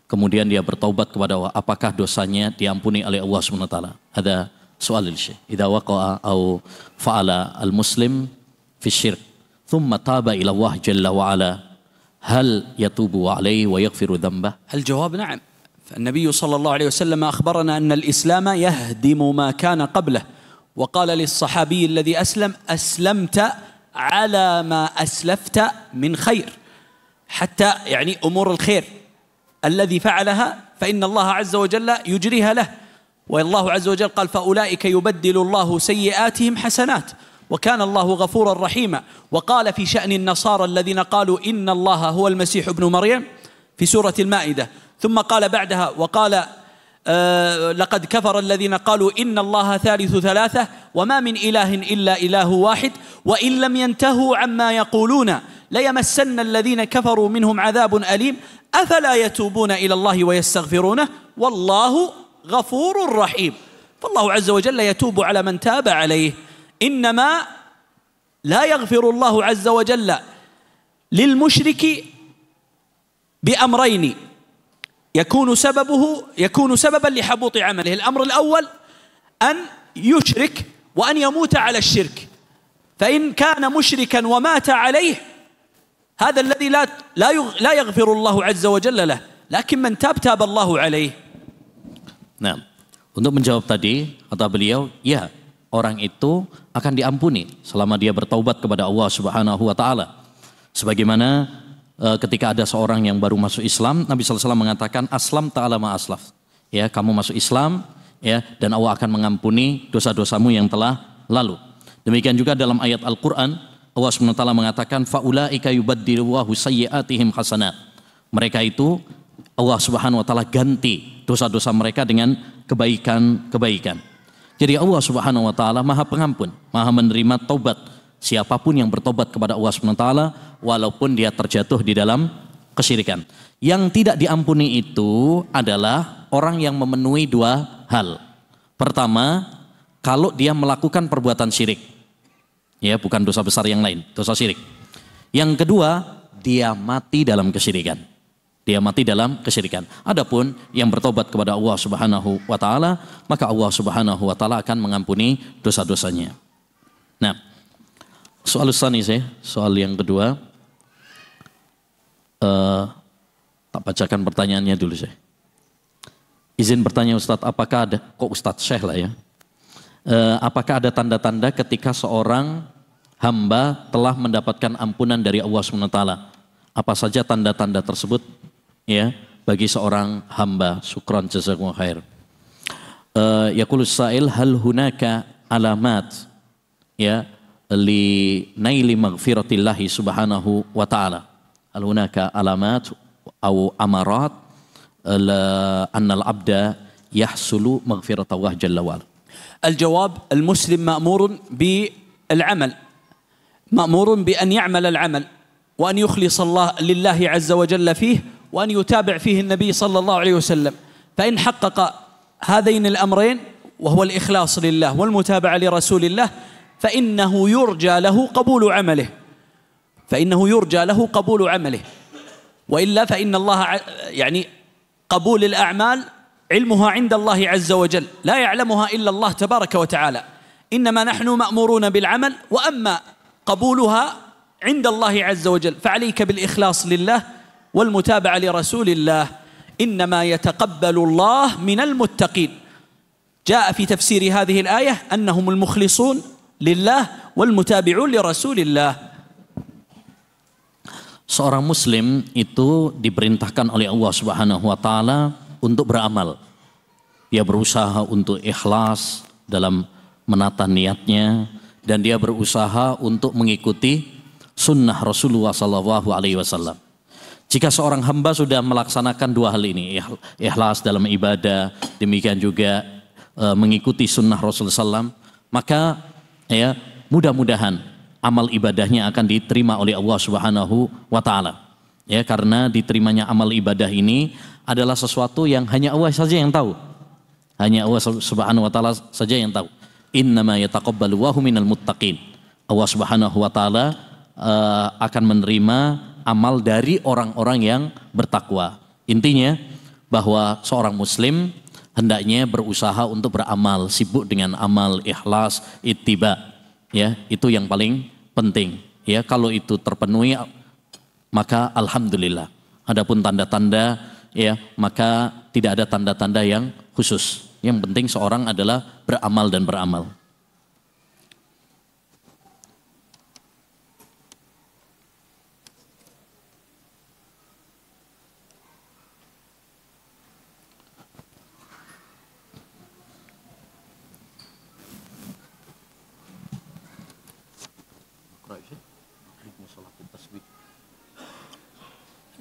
kemudian dia bertaubat kepada Allah, apakah dosanya diampuni oleh Allah SWT? Ada soal Syekh. Idza waqa'a au fa'ala al-muslim fi syirk, thumma taba ila Allah jalla wa ala. هل يتوب عليه ويغفر ذنبه؟ الجواب نعم. فالنبي صلى الله عليه وسلم أخبرنا أن الإسلام يهدم ما كان قبله، وقال للصحابي الذي أسلم: أسلمت على ما أسلفت من خير. حتى يعني أمور الخير الذي فعلها فإن الله عز وجل يجريها له، والله عز وجل قال: فأولئك يبدل الله سيئاتهم حسنات وكان الله غفورا رحيما. وقال في شأن النصارى الذين قالوا إن الله هو المسيح ابن مريم في سورة المائدة، ثم قال بعدها وقال لقد كفر الذين قالوا إن الله ثالث ثلاثة وما من إله إلا إله واحد وإن لم ينتهوا عما يقولون ليمسن الذين كفروا منهم عذاب أليم أفلا يتوبون إلى الله ويستغفرونه والله غفور رحيم. فالله عز وجل يتوب على من تاب عليه. إنما لا يغفر الله عز وجل للمشرك بأمرين يكون سببا لحبوط عمله. الأمر الأول أن يشرك وأن يموت على الشرك، فإن كان مشركا ومات عليه هذا الذي لا يغفر الله عز وجل له، لكن من تاب الله عليه. Nah, untuk menjawab tadi kata beliau, ya, orang itu akan diampuni selama dia bertaubat kepada Allah Subhanahu wa taala. Sebagaimana ketika ada seorang yang baru masuk Islam, Nabi sallallahu alaihi wasallam mengatakan aslam ta'ala ma aslaf. Ya, kamu masuk Islam ya, dan Allah akan mengampuni dosa-dosamu yang telah lalu. Demikian juga dalam ayat Al-Qur'an Allah Subhanahu wa taala mengatakan faulaika yubaddilullahu sayyi'atihim hasanat. Mereka itu Allah Subhanahu wa taala ganti dosa-dosa mereka dengan kebaikan-kebaikan. Jadi Allah Subhanahu wa taala Maha Pengampun, Maha menerima taubat siapapun yang bertobat kepada Allah Subhanahu wa taala walaupun dia terjatuh di dalam kesyirikan. Yang tidak diampuni itu adalah orang yang memenuhi dua hal. Pertama, kalau dia melakukan perbuatan syirik. Ya, bukan dosa besar yang lain, dosa syirik. Yang kedua, dia mati dalam kesyirikan. Dia mati dalam kesyirikan. Adapun yang bertobat kepada Allah Subhanahu wa taala, maka Allah Subhanahu wa taala akan mengampuni dosa-dosanya. Nah, soal yang kedua. Tak bacakan pertanyaannya dulu saya. Izin bertanya Ustadz, apakah ada, kok Ustadz Syekh lah ya. Apakah ada tanda-tanda ketika seorang hamba telah mendapatkan ampunan dari Allah Subhanahu wa taala? Apa saja tanda-tanda tersebut? Ya, bagi seorang hamba. Syukran jazakumullah khair. Yaqulus sa'il hal hunaka alamat ya li naili maghfiratillahi subhanahu wa ta'ala. Hal hunaka alamat atau amarat anna al-abda yahsulu maghfiratullah jalla wa ala. الجواب: المسلم مأمور بالعمل، مأمور بأن يعمل العمل وأن يخلص الله لله عز وجل فيه وأن يتابع فيه النبي صلى الله عليه وسلم. فإن حقق هذين الأمرين وهو الإخلاص لله والمتابعة لرسول الله فإنه يرجى له قبول عمله، وإلا فإن الله يعني قبول الأعمال علمها عند الله عز وجل لا يعلمها إلا الله تبارك وتعالى، إنما نحن مأمورون بالعمل، وأما قبولها عند الله عز وجل فعليك بالإخلاص لله والمتابعة لرسول الله. إنما يتقبل الله من المتقين. جاء في تفسير هذه الآية أنهم المخلصون لله والمتابعون لرسول الله. Seorang muslim itu diperintahkan oleh Allah Subhanahu wa taala untuk beramal. Dia berusaha untuk ikhlas dalam menata niatnya dan dia berusaha untuk mengikuti sunnah Rasulullah sallallahu alaihi wasallam. Jika seorang hamba sudah melaksanakan dua hal ini, ikhlas dalam ibadah, demikian juga mengikuti sunnah Rasulullah SAW, maka ya mudah-mudahan amal ibadahnya akan diterima oleh Allah Subhanahu wa taala. Ya, karena diterimanya amal ibadah ini adalah sesuatu yang hanya Allah saja yang tahu. Hanya Allah Subhanahu wa taala saja yang tahu. Innama yataqabbalu Allahu minal muttaqin. Allah Subhanahu wa taala akan menerima amal dari orang-orang yang bertakwa. Intinya bahwa seorang muslim hendaknya berusaha untuk beramal, sibuk dengan amal, ikhlas, ittiba. Ya, itu yang paling penting. Ya, kalau itu terpenuhi maka alhamdulillah. Adapun tanda-tanda ya, maka tidak ada tanda-tanda yang khusus. Yang penting seorang adalah beramal dan beramal.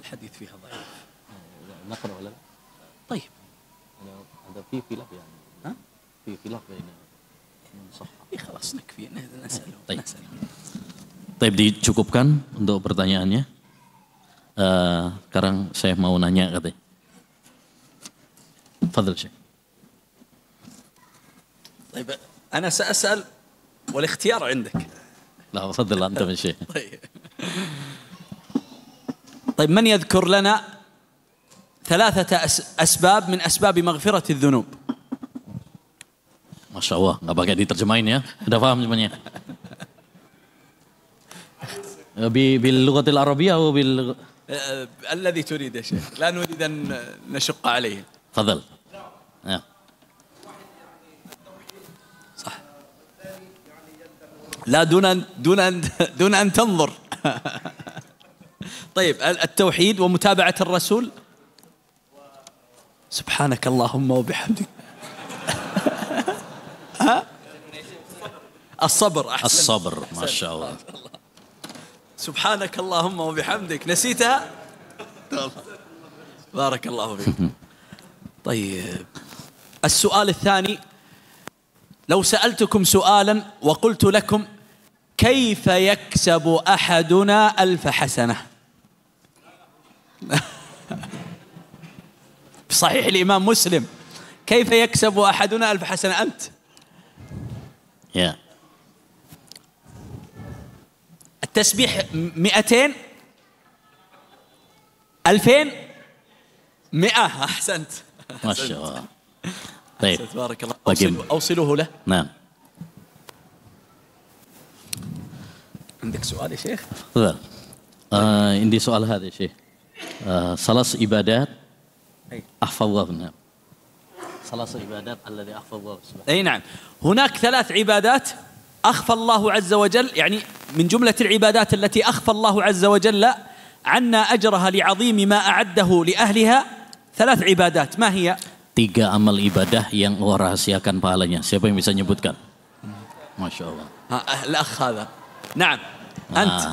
الحديث فيها ضعيف. نقرأ ولا لا؟ طيب. هذا في خلاف يعني. ها؟ في خلاف بين صح. خلاص نكفي نسأله. طيب. طيب, dicukupkan untuk pertanyaannya. Sekarang saya mau nanya katanya. Fadhil Syekh. طيب أنا سأسأل والاختيار عندك. لا تفضل أنت من شيء. طيب من يذكر لنا ثلاثة أسباب من أسباب مغفرة الذنوب؟ Masya Allah, nggak pakai diterjemahin ya, udah paham semuanya. باللغة العربية أو الذي تريد يا شيخ، لا نريد أن نشق عليه. تفضل. صح. لا دون أن تنظر. طيب التوحيد ومتابعة الرسول. سبحانك اللهم وبحمدك. الصبر أحسن. الصبر ما شاء الله. سبحانك اللهم وبحمدك. نسيتها؟ بارك الله فيك. طيب السؤال الثاني لو سألتكم سؤالا وقلت لكم كيف يكسب أحدنا 1000 حسنة؟ بصحيح الإمام مسلم، كيف يكسب أحدنا 1000 حسنة؟ أنت Ya. التسبيح 200 2000 100. أحسنت. Masya Allah. Baik. تبارك الله. Bagaimana? أوصلوه له. Nah, عندك سؤال يا شيخ؟ betul. Ini soal hati Syekh. Salah satu ibadat ahfadullah. Nah. Salah satu ibadat alladhi ahfadullah subhanahu. أي نعم. هناك 3 عبادات أخفى الله عز وجل، يعني من جملة العبادات التي أخفى الله عز وجل عنا أجرها لعظيم ما أعده لأهلها 3 عبادات. ما هي؟ 3 amal ibadah yang Allah rahasiakan pahalanya. Siapa yang bisa nyebutkan? Masya Allah. الأخ هذا. نعم. أنت.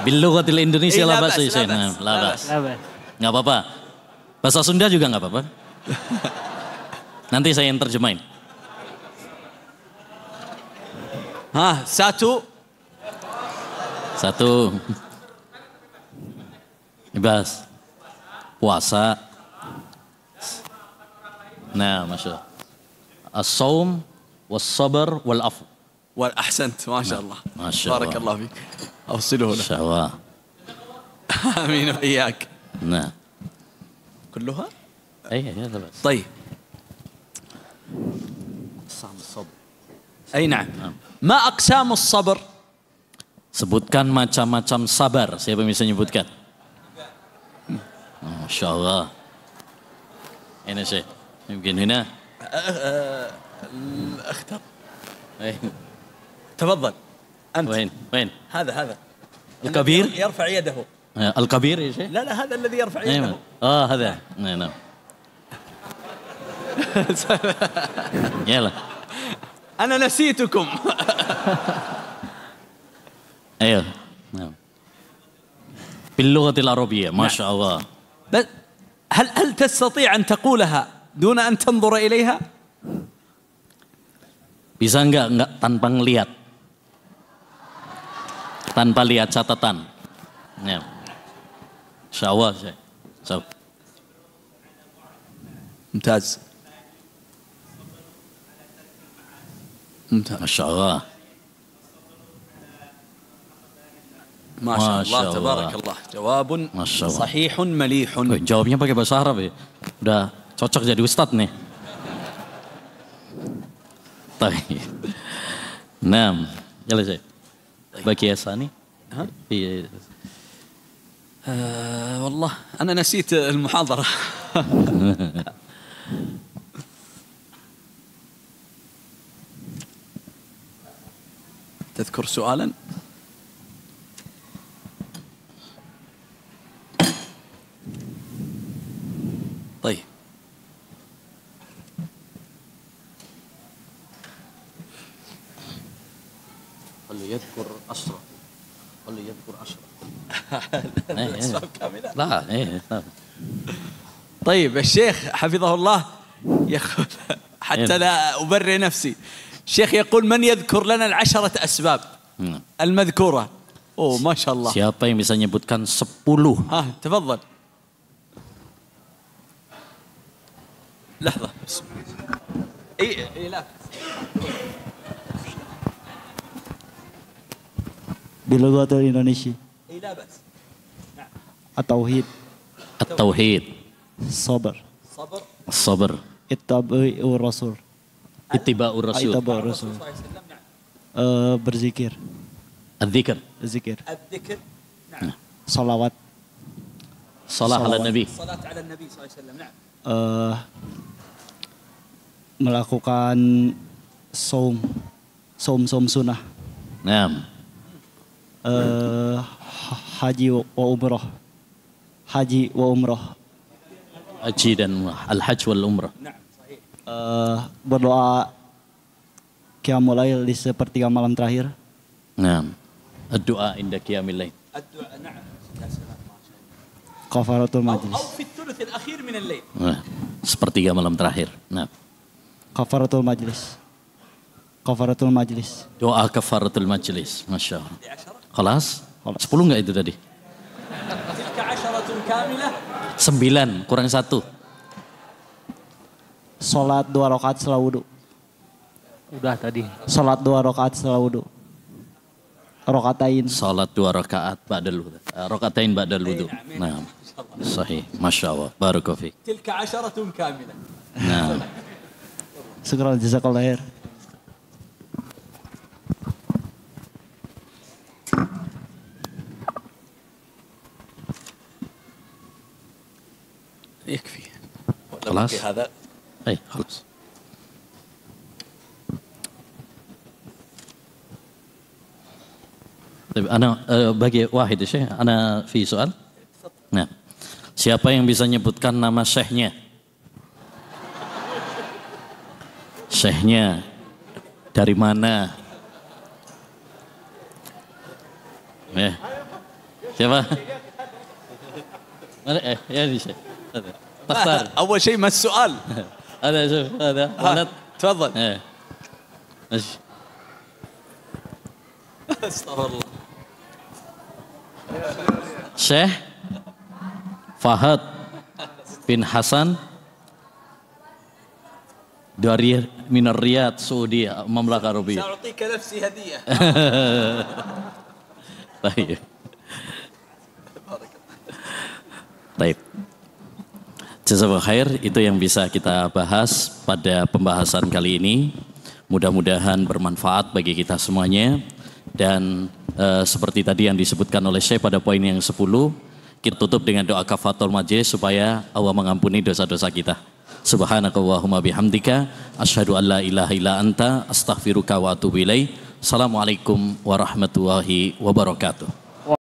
Bilughatil Indonesia La lah bahasa bas, la Syekh. bas, la bas. Nggak apa-apa. Bahasa Sunda juga nggak apa-apa. Nanti saya yang terjemahin. satu. Bebas. Puasa. Nah, Masya Allah. As-sawm, was-sabar, wal-afu. والأحسنت ما شاء الله. ما شاء الله. بارك الله فيك. أوصله له. Masya Allah. آمين وإياك. Nah. كلها؟ Iya, bebas. طيب. أي نعم. ما أقسام الصبر؟ Sebutkan macam-macam sabar. Siapa yang bisa nyebutkan? Masya Allah. Ini Syekh. Mungkin ini. اختر. Wait. تفضل. أنت. Wait. هذا. الكبير. يرفع يده. الكبير يا شيخ. لا هذا الذي يرفع يده. هذا. نعم. يلا. أنا نسيتكم. أيوه. نعم. باللغة العربية ما شاء الله. بس هل تستطيع أن تقولها دون أن تنظر إليها؟ Bisa enggak tanpa ngelihat? Tanpa lihat catatan. Ya. Insyaallah, Syekh. ممتاز. Masya Allah. ما شاء الله تبارك الله. جواب صحيح مليح. Jawabnya pakai bahasa Arab ya. Udah cocok jadi ustadz nih. Baik. 6. Yalla Syekh. Baki ya Sani? Iya. والله أنا نسيت المحاضرة. تذكر سؤالا؟ طيب. يذكر أشرف. يذكر أشرف. لا. طيب الشيخ حفظه الله يقول حتى لا أبرئ نفسي. الشيخ يقول من يذكر لنا 10 أسباب المذكورة. ما شاء الله. Siapa yang bisa nyebutkan 10? تفضل. لحظة. لا. Bilughatil Indonesia. لا بأس. At-tauhid. At-tauhid. Sabar. Sabar. Ittiba'ur rasul. Ittiba'ur rasul. Berzikir. Adzikr. Zikir. الذكر. Salawat. Salah ala Nabi. الصلاة على النبي صلى الله عليه وسلم. نعم. Melakukan saum sunnah. Naam. Haji wa umrah. Haji wa umrah. Haji dan al-hajj wal umrah. Berdoa qiyamul lail di sepertiga malam terakhir. Naam. Ad-du'a inda qiyamil lail. الدعاء. نعم. Kafaratul majlis. أو في الثلث الأخير من الليل. sepertiga malam terakhir. Nah, Kafaratul majlis. Kafaratul majlis. doa kafaratul majlis. Masya Allah. Kelas? 10 enggak itu tadi? 9 kurang 1. Salat 2 rakaat setelah wudu. Udah tadi. Salat 2 rakaat setelah wudu. Rakaatain. Salat 2 rakaat ba'dal wudu. Rakaatain ba'dal wudu. Nah, sahih. Masya Allah. Barakallahu fiik. تلك 10 كاملة. Nah, Syukran jazakallahu khair. يكفي. خلاص. هذا خلاص. طيب أنا bagi wahid ya Syekh, أنا في soal. Nah, siapa yang bisa nyebutkan nama syekhnya? Syekhnya dari mana? Siapa? Mana? Ya di Syekh. تختار. أول شيء ما السؤال؟ هذا شوف هذا ولد. تفضل. ماشي. استغفر الله. Syekh Fahad bin Hasan dari Minar Riyadh, Saudi, Mamlaka Arabia. سأعطيك نفسي هدية. Baik. Baik. Jazakallahu khair, itu yang bisa kita bahas pada pembahasan kali ini. Mudah-mudahan bermanfaat bagi kita semuanya. Dan seperti tadi yang disebutkan oleh Syekh pada poin yang 10, kita tutup dengan doa kafaratul majlis supaya Allah mengampuni dosa-dosa kita. Subhanakallahumma bihamdika asyhadu an la ilaha illa anta astaghfiruka wa atubu ilaik. Assalamualaikum warahmatullahi wabarakatuh.